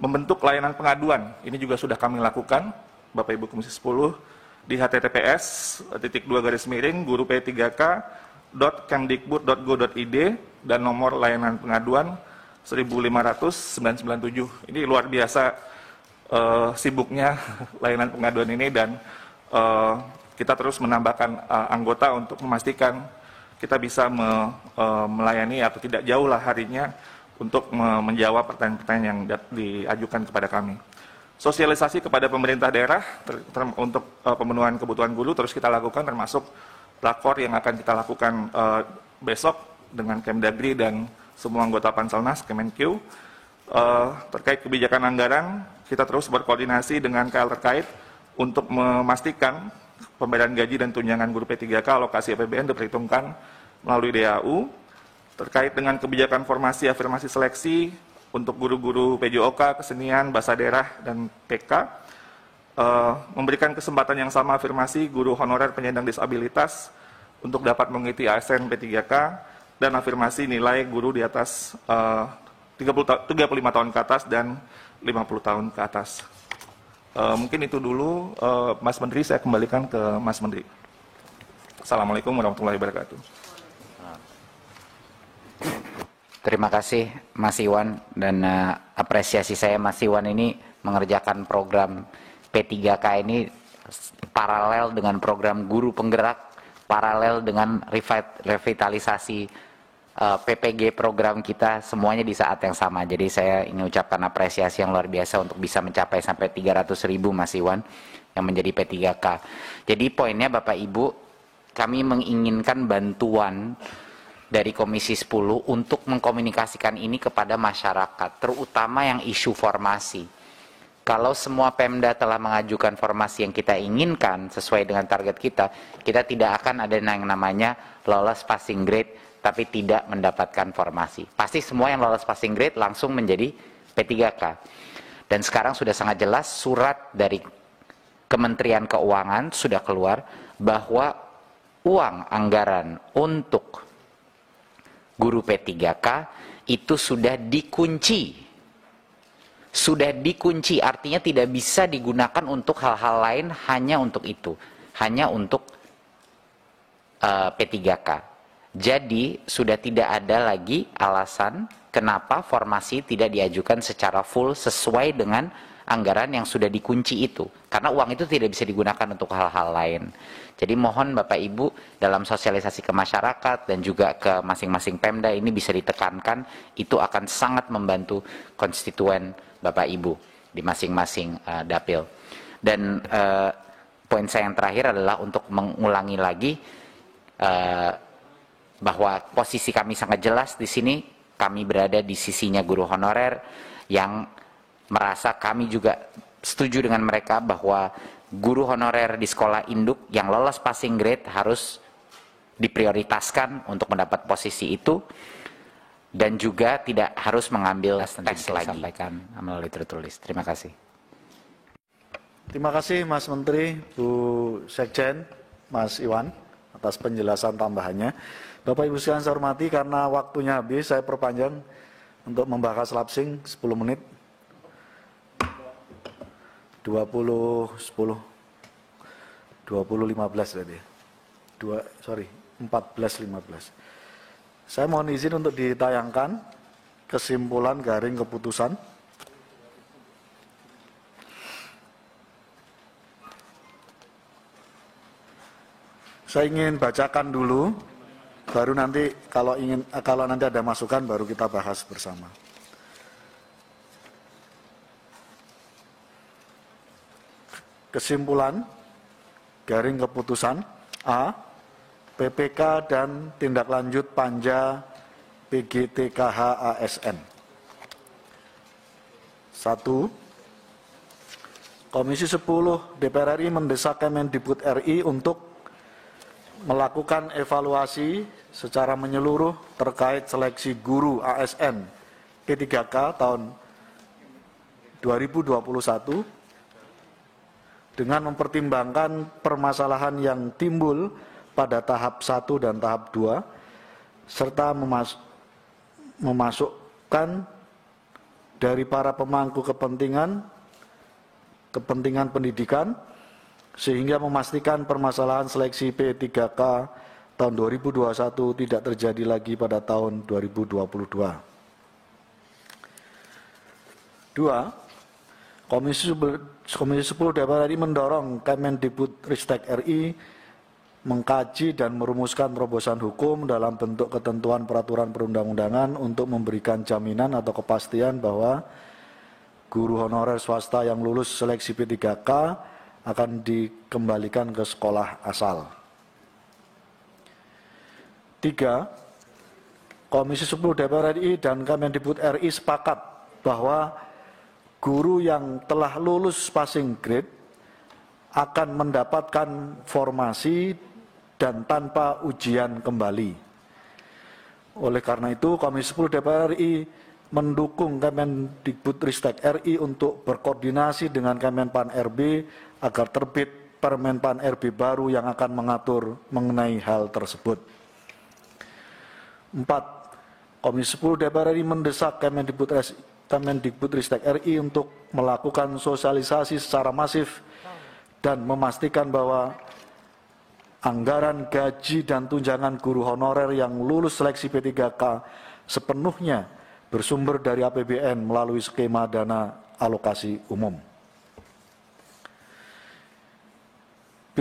membentuk layanan pengaduan, ini juga sudah kami lakukan, Bapak Ibu Komisi 10, di https://guru-p3k.kemdikbud.go.id dan nomor layanan pengaduan 1.500-997. Ini luar biasa sibuknya layanan pengaduan ini, dan kita terus menambahkan anggota untuk memastikan kita bisa melayani atau tidak jauh lah harinya untuk menjawab pertanyaan-pertanyaan yang diajukan kepada kami. Sosialisasi kepada pemerintah daerah untuk pemenuhan kebutuhan guru terus kita lakukan, termasuk rakor yang akan kita lakukan besok dengan Kemdagri dan semua anggota Panselnas, Kemenkeu. Terkait kebijakan anggaran, kita terus berkoordinasi dengan KL terkait untuk memastikan pembayaran gaji dan tunjangan guru P3K alokasi APBN diperhitungkan melalui DAU. Terkait dengan kebijakan formasi afirmasi seleksi untuk guru-guru PJOK, kesenian, bahasa daerah, dan PK, memberikan kesempatan yang sama afirmasi guru honorer penyandang disabilitas untuk dapat mengikuti ASN P3K, dan afirmasi nilai guru di atas 35 tahun ke atas dan 50 tahun ke atas. Mungkin itu dulu, Mas Menteri, saya kembalikan ke Mas Menteri. Assalamualaikum warahmatullahi wabarakatuh. Terima kasih Mas Iwan, dan apresiasi saya Mas Iwan ini mengerjakan program P3K ini paralel dengan program guru penggerak, paralel dengan revitalisasi PPG program kita, semuanya di saat yang sama. Jadi saya ingin ucapkan apresiasi yang luar biasa untuk bisa mencapai sampai 300.000 Mas Iwan yang menjadi P3K. Jadi poinnya Bapak Ibu, kami menginginkan bantuan dari Komisi 10 untuk mengkomunikasikan ini kepada masyarakat, terutama yang isu formasi. Kalau semua Pemda telah mengajukan formasi yang kita inginkan sesuai dengan target kita, kita tidak akan ada yang namanya lolos passing grade tapi tidak mendapatkan formasi. Pasti semua yang lolos passing grade langsung menjadi P3K. Dan sekarang sudah sangat jelas surat dari Kementerian Keuangan sudah keluar bahwa uang anggaran untuk guru P3K itu sudah dikunci. Sudah dikunci, artinya tidak bisa digunakan untuk hal-hal lain, hanya untuk itu. Hanya untuk P3K. Jadi sudah tidak ada lagi alasan kenapa formasi tidak diajukan secara full sesuai dengan anggaran yang sudah dikunci itu. Karena uang itu tidak bisa digunakan untuk hal-hal lain. Jadi mohon Bapak Ibu dalam sosialisasi ke masyarakat dan juga ke masing-masing Pemda ini bisa ditekankan, itu akan sangat membantu konstituen Bapak Ibu di masing-masing dapil. Dan poin saya yang terakhir adalah untuk mengulangi lagi bahwa posisi kami sangat jelas di sini. Kami berada di sisinya guru honorer yang merasa kami juga setuju dengan mereka bahwa guru honorer di sekolah induk yang lolos passing grade harus diprioritaskan untuk mendapat posisi itu, dan juga tidak harus mengambil tes lagi. Sampaikan melalui tertulis. Terima kasih. Terima kasih Mas Menteri, Bu Sekjen, Mas Iwan atas penjelasan tambahannya. Bapak Ibu sekalian saya hormati, karena waktunya habis, saya perpanjang untuk membahas lapsing 10 menit. 20.15 tadi. 14.15. Saya mohon izin untuk ditayangkan kesimpulan garing keputusan. Saya ingin bacakan dulu, baru nanti kalau nanti ada masukan baru kita bahas bersama. Kesimpulan garing keputusan A, PPK dan tindak lanjut Panja PGTKH ASN. 1. Komisi 10 DPR RI mendesak Kemendikbud RI untuk melakukan evaluasi secara menyeluruh terkait seleksi guru ASN P3K tahun 2021 dengan mempertimbangkan permasalahan yang timbul pada tahap 1 dan tahap 2 serta memasukkan dari para pemangku kepentingan pendidikan sehingga memastikan permasalahan seleksi P3K tahun 2021 tidak terjadi lagi pada tahun 2022. 2. Komisi 10 DPR RI mendorong Kemendikbudristek RI mengkaji dan merumuskan terobosan hukum dalam bentuk ketentuan peraturan perundang-undangan untuk memberikan jaminan atau kepastian bahwa guru honorer swasta yang lulus seleksi P3K akan dikembalikan ke sekolah asal. 3. Komisi 10 DPR RI dan Kemendikbud RI sepakat bahwa guru yang telah lulus passing grade akan mendapatkan formasi dan tanpa ujian kembali. Oleh karena itu, Komisi 10 DPR RI mendukung Kemendikbudristek RI untuk berkoordinasi dengan Kemenpan RB agar terbit Permenpan RB baru yang akan mengatur mengenai hal tersebut. 4. Komisi 10 DPR RI mendesak Kemendikbudristek RI untuk melakukan sosialisasi secara masif dan memastikan bahwa anggaran gaji dan tunjangan guru honorer yang lulus seleksi P3K sepenuhnya bersumber dari APBN melalui skema dana alokasi umum. B.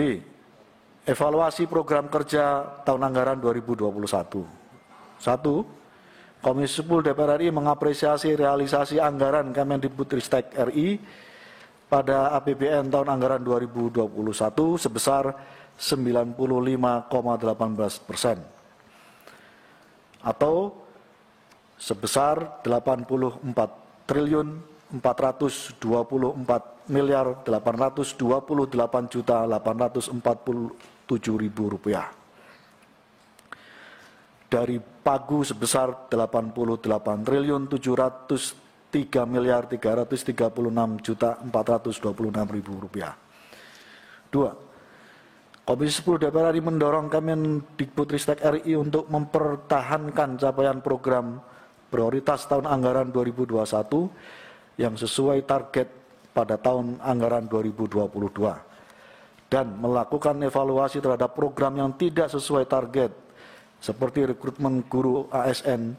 Evaluasi program kerja tahun anggaran 2021. 1. Komisi 10 DPR RI mengapresiasi realisasi anggaran Kemendikbudristek RI pada APBN tahun anggaran 2021 sebesar 95,18% atau sebesar 84.428.828.847.000 rupiah dari pagu sebesar 88.303.336.426.000 rupiah. 2. Komisi 10 DPR RI mendorong Kemendikbudristek RI untuk mempertahankan capaian program prioritas tahun anggaran 2021 yang sesuai target pada tahun anggaran 2022 dan melakukan evaluasi terhadap program yang tidak sesuai target seperti rekrutmen guru ASN,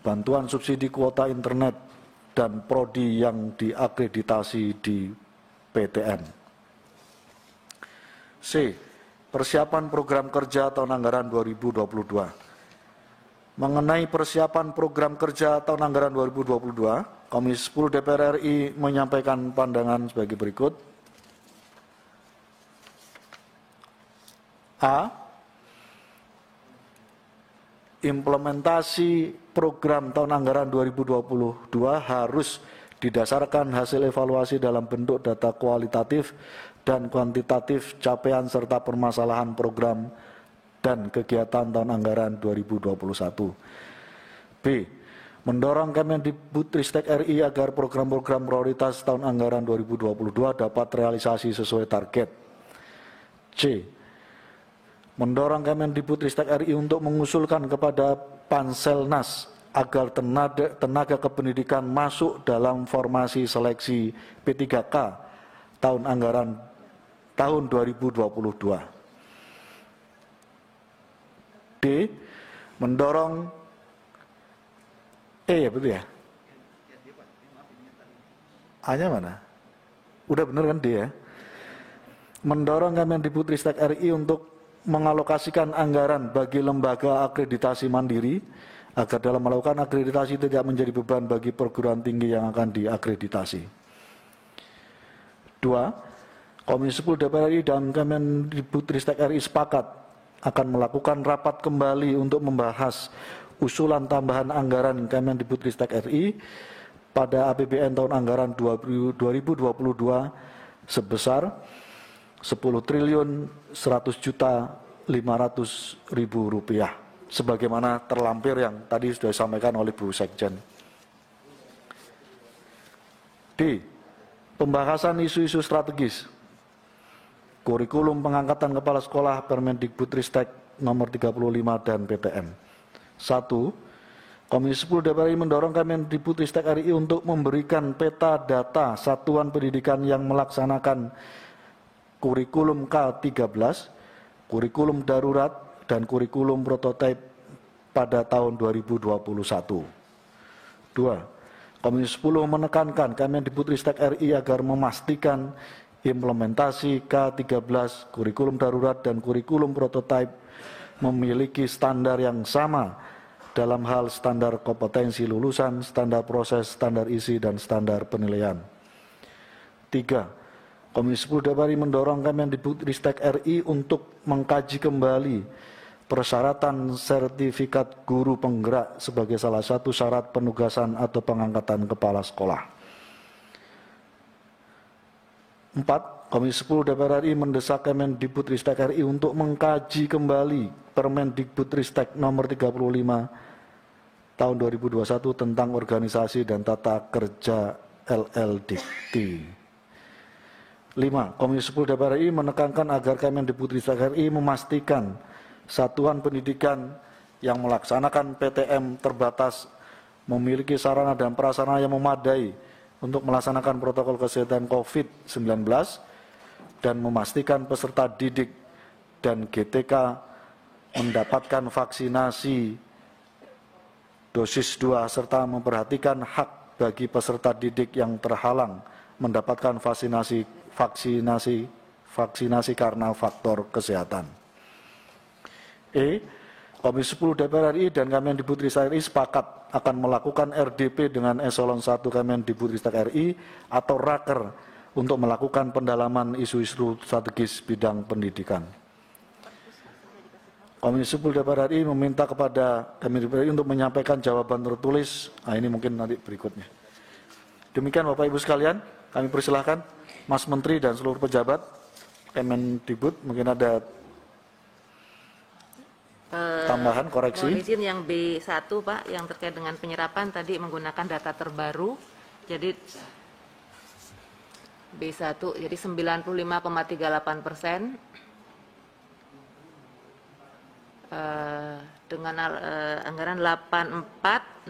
bantuan subsidi kuota internet, dan prodi yang diakreditasi di PTN. C. Persiapan program kerja tahun anggaran 2022. Mengenai persiapan program kerja tahun anggaran 2022, Komisi 10 DPR RI menyampaikan pandangan sebagai berikut. A. Implementasi program tahun anggaran 2022 harus didasarkan hasil evaluasi dalam bentuk data kualitatif dan kuantitatif capaian serta permasalahan program dan kegiatan tahun anggaran 2021. B. Mendorong Kemendikbudristek RI agar program-program prioritas tahun anggaran 2022 dapat realisasi sesuai target. C. Mendorong Kemendikbudristek RI untuk mengusulkan kepada Panselnas agar tenaga kependidikan masuk dalam formasi seleksi P3K tahun anggaran tahun 2022. D. Mendorong ya betul ya? A-nya mana? Udah bener kan D ya? Mendorong Kemendikbudristek RI untuk mengalokasikan anggaran bagi lembaga akreditasi mandiri agar dalam melakukan akreditasi tidak menjadi beban bagi perguruan tinggi yang akan diakreditasi. 2. Komisi 10 DPR RI dan Kemendikbudristek RI sepakat akan melakukan rapat kembali untuk membahas usulan tambahan anggaran Kemendikbudristek RI pada APBN tahun anggaran 2022 sebesar 10.100.500.000 rupiah sebagaimana terlampir yang tadi sudah disampaikan oleh Bu Sekjen. D. Pembahasan isu-isu strategis. Kurikulum pengangkatan kepala sekolah Permendikbudristek nomor 35 dan PTN. 1. Komisi 10 DPR RI mendorong Kemendikbudristek RI untuk memberikan peta data satuan pendidikan yang melaksanakan kurikulum K13, kurikulum darurat, dan kurikulum prototipe pada tahun 2021. 2. Komisi 10 menekankan Kemendikbudristek RI agar memastikan implementasi K13, kurikulum darurat, dan kurikulum prototipe memiliki standar yang sama dalam hal standar kompetensi lulusan, standar proses, standar isi, dan standar penilaian. 3. Komisi 10 DPR RI mendorong Kemendikbudristek RI untuk mengkaji kembali persyaratan sertifikat guru penggerak sebagai salah satu syarat penugasan atau pengangkatan kepala sekolah. 4. Komisi 10 DPR RI mendesak Kemendikbudristek RI untuk mengkaji kembali Permendikbudristek nomor 35 tahun 2021 tentang organisasi dan tata kerja LLDikti. 5. Komisi 10 DPR RI menekankan agar Kemendikbudristek RI memastikan satuan pendidikan yang melaksanakan PTM terbatas memiliki sarana dan prasarana yang memadai untuk melaksanakan protokol kesehatan COVID-19 dan memastikan peserta didik dan GTK mendapatkan vaksinasi dosis 2 serta memperhatikan hak bagi peserta didik yang terhalang mendapatkan vaksinasi karena faktor kesehatan. Komisi 10 DPR RI dan Kemendikbudristek RI sepakat akan melakukan RDP dengan Eselon 1 Kemendikbudristek RI atau Raker untuk melakukan pendalaman isu-isu strategis bidang pendidikan. Komisi 10 DPR RI meminta kepada Kemendikbud RI untuk menyampaikan jawaban tertulis. Nah, ini mungkin nanti berikutnya. Demikian Bapak Ibu sekalian, kami persilahkan Mas Menteri dan seluruh pejabat Kemendikbud mungkin ada tambahan koreksi. Mohon izin yang B1 Pak, yang terkait dengan penyerapan tadi menggunakan data terbaru. Jadi B1 jadi 95,38%. Dengan anggaran 84602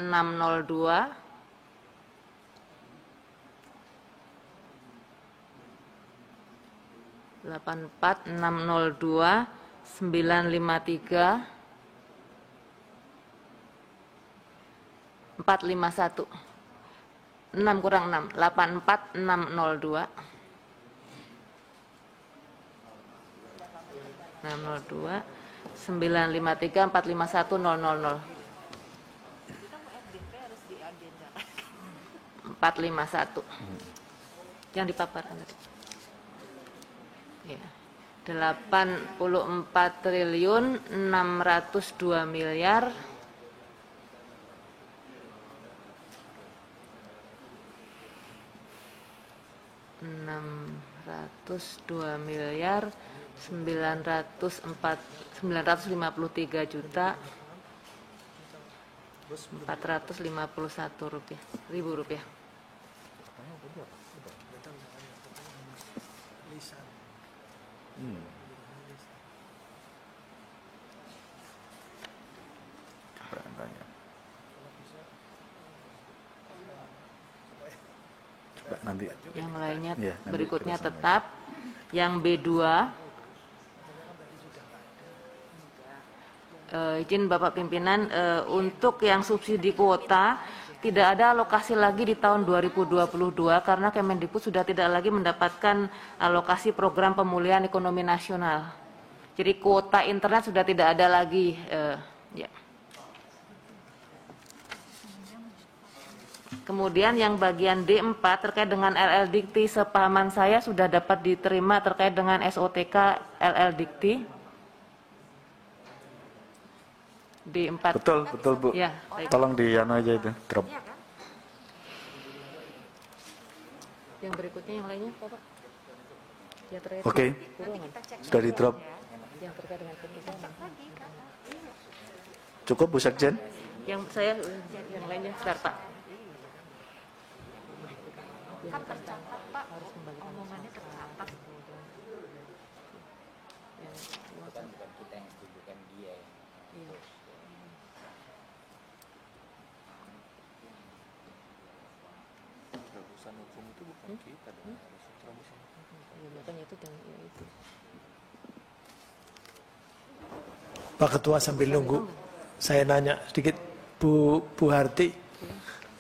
953 451 6 kurang 6 84602 602 953 451 000 451 yang dipaparkan tadi. Ya. 84.602.602.000.000 953 juta 451 ribu rupiah. Nanti. Yang lainnya Ya, berikutnya tetap. Yang B2 izin Bapak Pimpinan, untuk yang subsidi kuota tidak ada alokasi lagi di tahun 2022 karena Kemendikbud sudah tidak lagi mendapatkan alokasi program pemulihan ekonomi nasional. Jadi kuota internet sudah tidak ada lagi. Ya. Kemudian yang bagian D4 terkait dengan LL Dikti, sepahaman saya sudah dapat diterima terkait dengan SOTK LL Dikti. D4. Betul Bu. Ya, baik. Tolong di aja itu, drop. Yang berikutnya yang lainnya Bapak. Ya, Oke. Sudah di drop. Yang terkait dengan pendidikan. Cukup Bu Sekjen? Yang saya yang lainnya sebentar Pak. Kan tercatat Pak, omongannya tercatat. Bukan kita yang tunjukkan dia. Iya. Terobosan hukum itu bukan kita dong. Terobosan hukum. Ya, makanya itu yang ya itu. Pak Ketua sambil nunggu, saya nanya sedikit Bu Harti,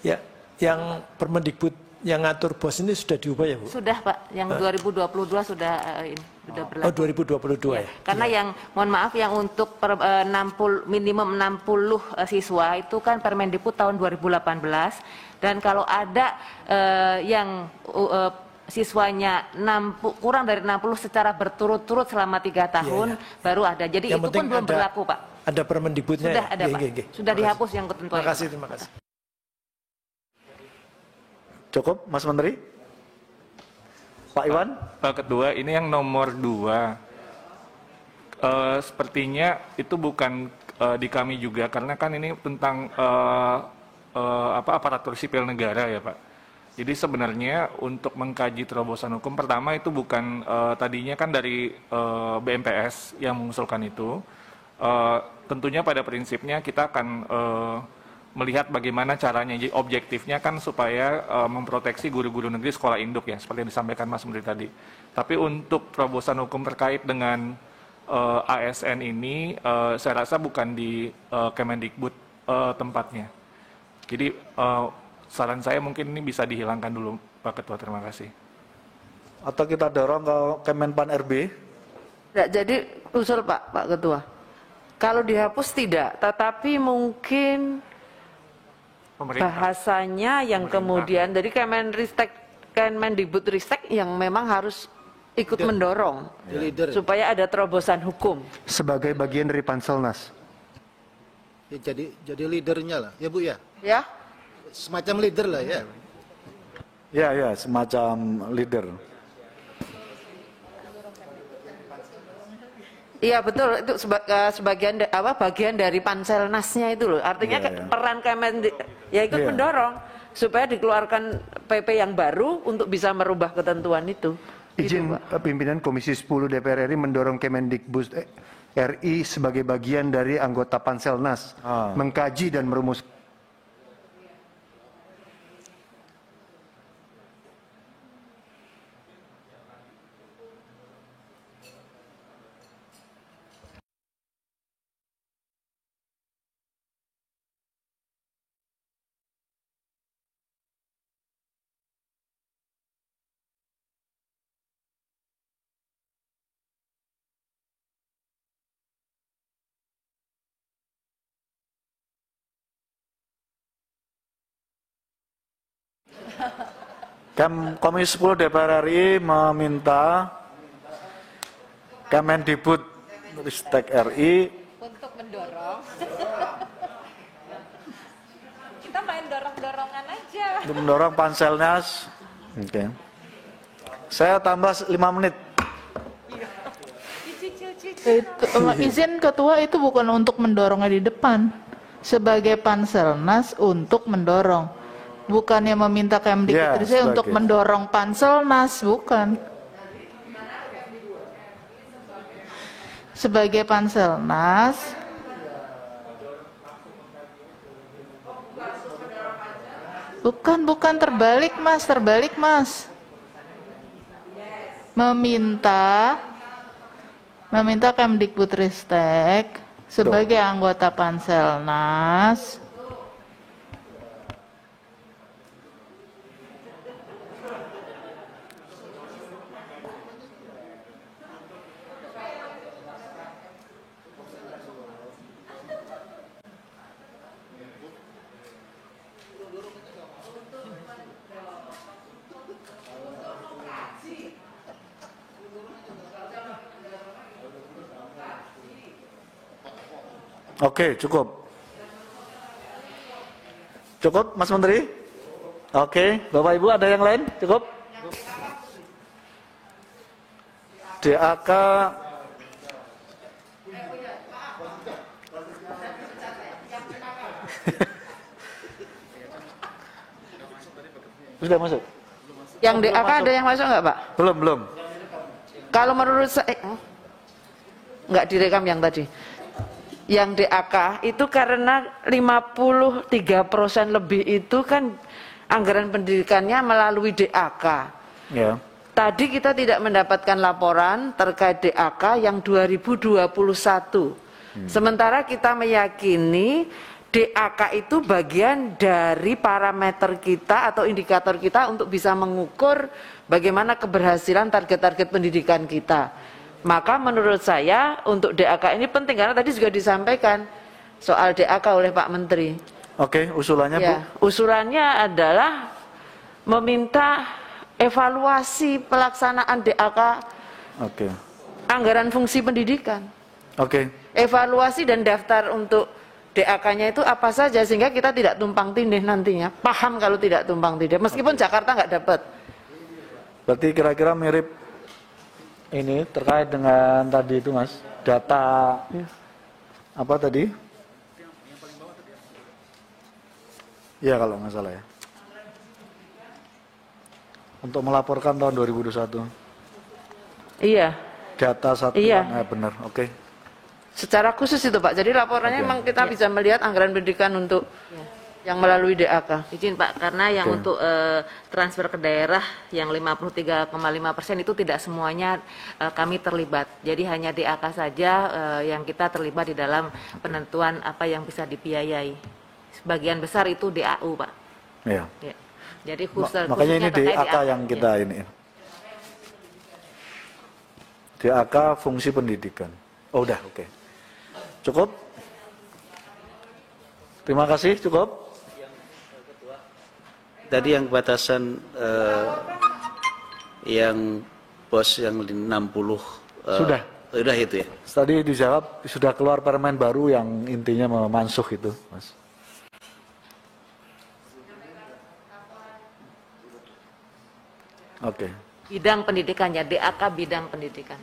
ya, yang Permendikbud yang ngatur BOS ini sudah diubah ya Bu? Sudah Pak, yang 2022 sudah sudah berlaku. Oh 2022 ya? Karena yang mohon maaf yang untuk 60 minimum 60 siswa itu kan Permendikbud tahun 2018 dan kalau ada yang siswanya kurang dari 60 secara berturut-turut selama 3 tahun baru ada. Jadi yang itu pun belum berlaku Pak. Ada Permendikbudnya sudah ya? Ada Pak. Sudah dihapus yang ketentuan. Terima kasih. Cukup Mas Menteri? Pak Iwan? Pak Ketua, ini yang nomor 2. Sepertinya itu bukan di kami juga, karena kan ini tentang aparatur sipil negara ya Pak. Jadi sebenarnya untuk mengkaji terobosan hukum, pertama itu bukan tadinya kan dari BMPS yang mengusulkan itu. tentunya pada prinsipnya kita akan melihat bagaimana caranya, objektifnya kan supaya memproteksi guru-guru negeri sekolah induk ya, seperti yang disampaikan Mas Menteri tadi. Tapi untuk terobosan hukum terkait dengan ASN ini, saya rasa bukan di Kemendikbud tempatnya. Jadi saran saya mungkin ini bisa dihilangkan dulu, Pak Ketua. Terima kasih. Atau kita dorong ke Kemenpan RB? Tidak, jadi usul Pak Ketua. Kalau dihapus tidak, tetapi mungkin bahasanya yang kemudian dari Kemendikbudristek yang memang harus ikut mendorong supaya ada terobosan hukum sebagai bagian dari Panselnas. Ya, jadi leadernya lah, ya Bu ya. Ya, Semacam leader lah ya. Ya, semacam leader. iya betul, itu sebagian bagian dari Panselnasnya itu loh. Artinya peran ya ikut mendorong supaya dikeluarkan PP yang baru untuk bisa merubah ketentuan itu. Izin pimpinan Komisi 10 DPR RI mendorong Kemendikbud RI sebagai bagian dari anggota Panselnas mengkaji dan merumuskan. Komisi 10 DPR RI meminta Kemendikbudristek RI Untuk mendorong. Kita main dorong-dorongan aja. untuk mendorong Panselnas. Oke. Saya tambah 5 menit. Izin Ketua, itu bukan untuk mendorongnya di depan. Sebagai Panselnas untuk mendorong. Bukannya meminta Kemdikbud untuk mendorong Panselnas, bukan. Sebagai Panselnas. Bukan terbalik Mas. Meminta Kemdikbudristek sebagai anggota Panselnas Oke, cukup. Cukup, Mas Menteri? Oke, Bapak Ibu ada yang lain? Cukup? DAK sudah masuk? Yang DAK ada yang masuk nggak Pak? Belum. Kalau menurut saya nggak direkam yang tadi. Yang DAK itu karena 53% lebih itu kan anggaran pendidikannya melalui DAK. Ya. Tadi kita tidak mendapatkan laporan terkait DAK yang 2021. Sementara kita meyakini DAK itu bagian dari parameter kita atau indikator kita untuk bisa mengukur bagaimana keberhasilan target-target pendidikan kita. Maka menurut saya untuk DAK ini penting karena tadi juga disampaikan soal DAK oleh Pak Menteri. Oke, usulannya Bu? Usulannya adalah meminta evaluasi pelaksanaan DAK anggaran fungsi pendidikan. Evaluasi dan daftar untuk DAK-nya itu apa saja sehingga kita tidak tumpang tindih nantinya. Paham kalau tidak tumpang tindih. Meskipun Jakarta nggak dapat. Berarti kira-kira mirip ini terkait dengan tadi itu Mas, data apa tadi? Ya kalau nggak salah ya. Untuk melaporkan tahun 2021. Iya. Data satu. Iya. Benar, oke. Secara khusus itu Pak. Jadi laporannya memang kita bisa melihat anggaran pendidikan untuk yang melalui DAK. Izin Pak, karena yang untuk transfer ke daerah yang 53,5% itu tidak semuanya kami terlibat. Jadi hanya DAK saja yang kita terlibat di dalam penentuan apa yang bisa dibiayai. Sebagian besar itu DAU Pak. Iya. Ya. Jadi khusus, makanya ini DAK yang kita ini. DAK fungsi pendidikan. Oh udah, oke. Cukup? Terima kasih, cukup. Tadi yang batasan yang pos yang 60 sudah itu ya. Tadi dijawab sudah keluar permen baru yang intinya memansuh itu, Mas. Oke. Bidang pendidikannya, DAK bidang pendidikan.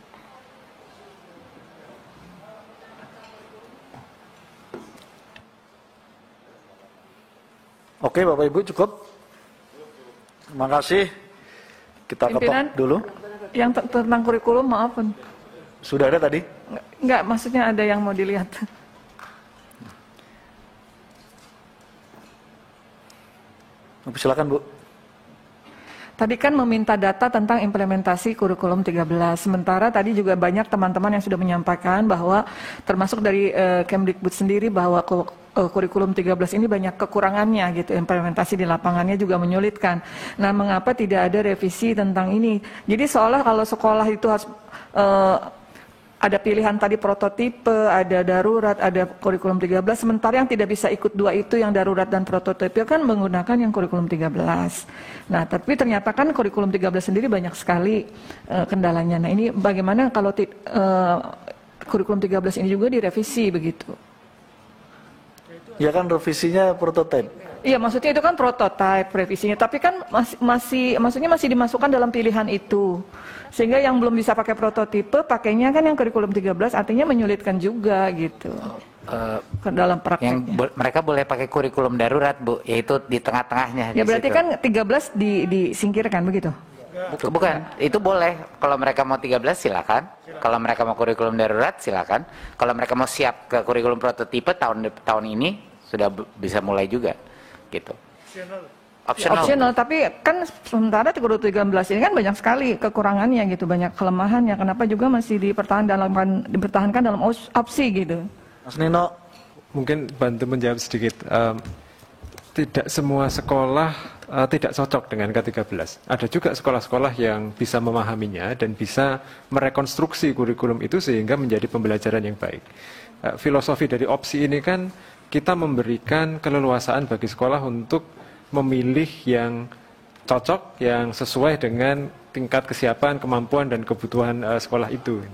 Oke, Bapak Ibu cukup. Terima kasih. Kita ketok dulu. Yang tentang kurikulum, maaf. Sudah ada tadi? Enggak, maksudnya ada yang mau dilihat. Silakan Bu. Tadi kan meminta data tentang implementasi kurikulum 13. Sementara tadi juga banyak teman-teman yang sudah menyampaikan bahwa termasuk dari Kemdikbud sendiri bahwa kurikulum 13 ini banyak kekurangannya gitu, implementasi di lapangannya juga menyulitkan. Nah, mengapa tidak ada revisi tentang ini? Jadi seolah kalau sekolah itu harus ada pilihan tadi prototipe, ada darurat, ada kurikulum 13, sementara yang tidak bisa ikut dua itu yang darurat dan prototipe kan menggunakan yang kurikulum 13. Nah, tapi ternyata kan kurikulum 13 sendiri banyak sekali kendalanya. Nah, ini bagaimana kalau kurikulum 13 ini juga direvisi begitu? Ya kan revisinya prototipe. Iya, maksudnya itu kan prototipe revisinya, tapi kan maksudnya masih dimasukkan dalam pilihan itu. Sehingga yang belum bisa pakai prototipe, pakainya kan yang kurikulum 13, artinya menyulitkan juga gitu. Dalam prakteknya. Mereka boleh pakai kurikulum darurat, Bu, yaitu di tengah-tengahnya. Ya berarti kan 13 disingkirkan begitu? Bukan, itu boleh. Kalau mereka mau 13 silakan. Kalau mereka mau kurikulum darurat silakan. Kalau mereka mau siap ke kurikulum prototipe tahun ini sudah bisa mulai juga, gitu. Optional. Tapi kan sementara kurikulum 13 ini kan banyak sekali kekurangannya gitu, banyak kelemahannya. Kenapa juga masih dipertahankan dalam opsi gitu? Mas Nino, mungkin bantu menjawab sedikit. Tidak semua sekolah tidak cocok dengan K13. Ada juga sekolah-sekolah yang bisa memahaminya dan bisa merekonstruksi kurikulum itu sehingga menjadi pembelajaran yang baik. Filosofi dari opsi ini kan kita memberikan keleluasaan bagi sekolah untuk memilih yang cocok, yang sesuai dengan tingkat kesiapan, kemampuan, dan kebutuhan sekolah itu.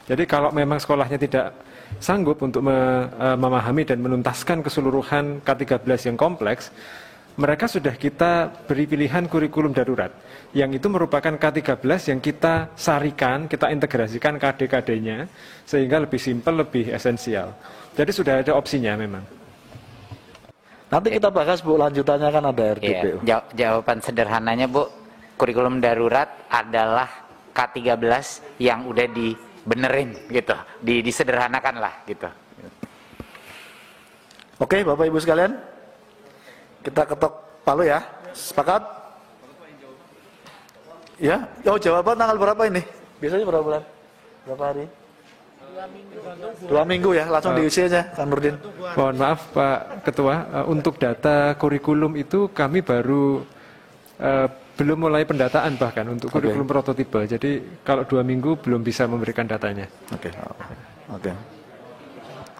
Jadi kalau memang sekolahnya tidak sanggup untuk memahami dan menuntaskan keseluruhan K13 yang kompleks, mereka sudah kita beri pilihan kurikulum darurat, yang itu merupakan K13 yang kita sarikan, kita integrasikan KD-KD-nya, sehingga lebih simpel, lebih esensial. Jadi sudah ada opsinya memang. Nanti kita bahas Bu, lanjutannya kan ada RDPU. Ya, jawaban sederhananya Bu, kurikulum darurat adalah K13 yang udah dibenerin gitu, disederhanakan lah gitu. Oke Bapak Ibu sekalian, kita ketok palu ya, sepakat? Ya, jawaban tanggal berapa ini? Biasanya berapa bulan? Berapa hari? 2 minggu ya, langsung diisi aja, Kang Nurdin. Mohon maaf Pak Ketua, untuk data kurikulum itu kami baru belum mulai pendataan bahkan untuk kurikulum prototipe. Jadi kalau 2 minggu belum bisa memberikan datanya. Oke.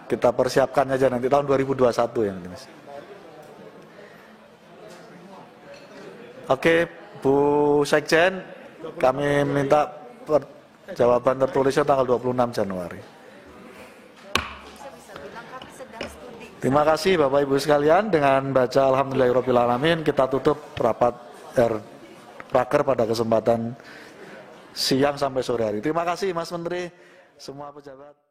Kita persiapkan aja nanti tahun 2021 yang ini. Oke, Bu Sekjen, kami minta jawaban tertulisnya tanggal 26 Januari. Terima kasih Bapak Ibu sekalian, dengan baca Alhamdulillahirrahmanirrahim kita tutup rapat Raker pada kesempatan siang sampai sore hari. Terima kasih Mas Menteri, semua pejabat.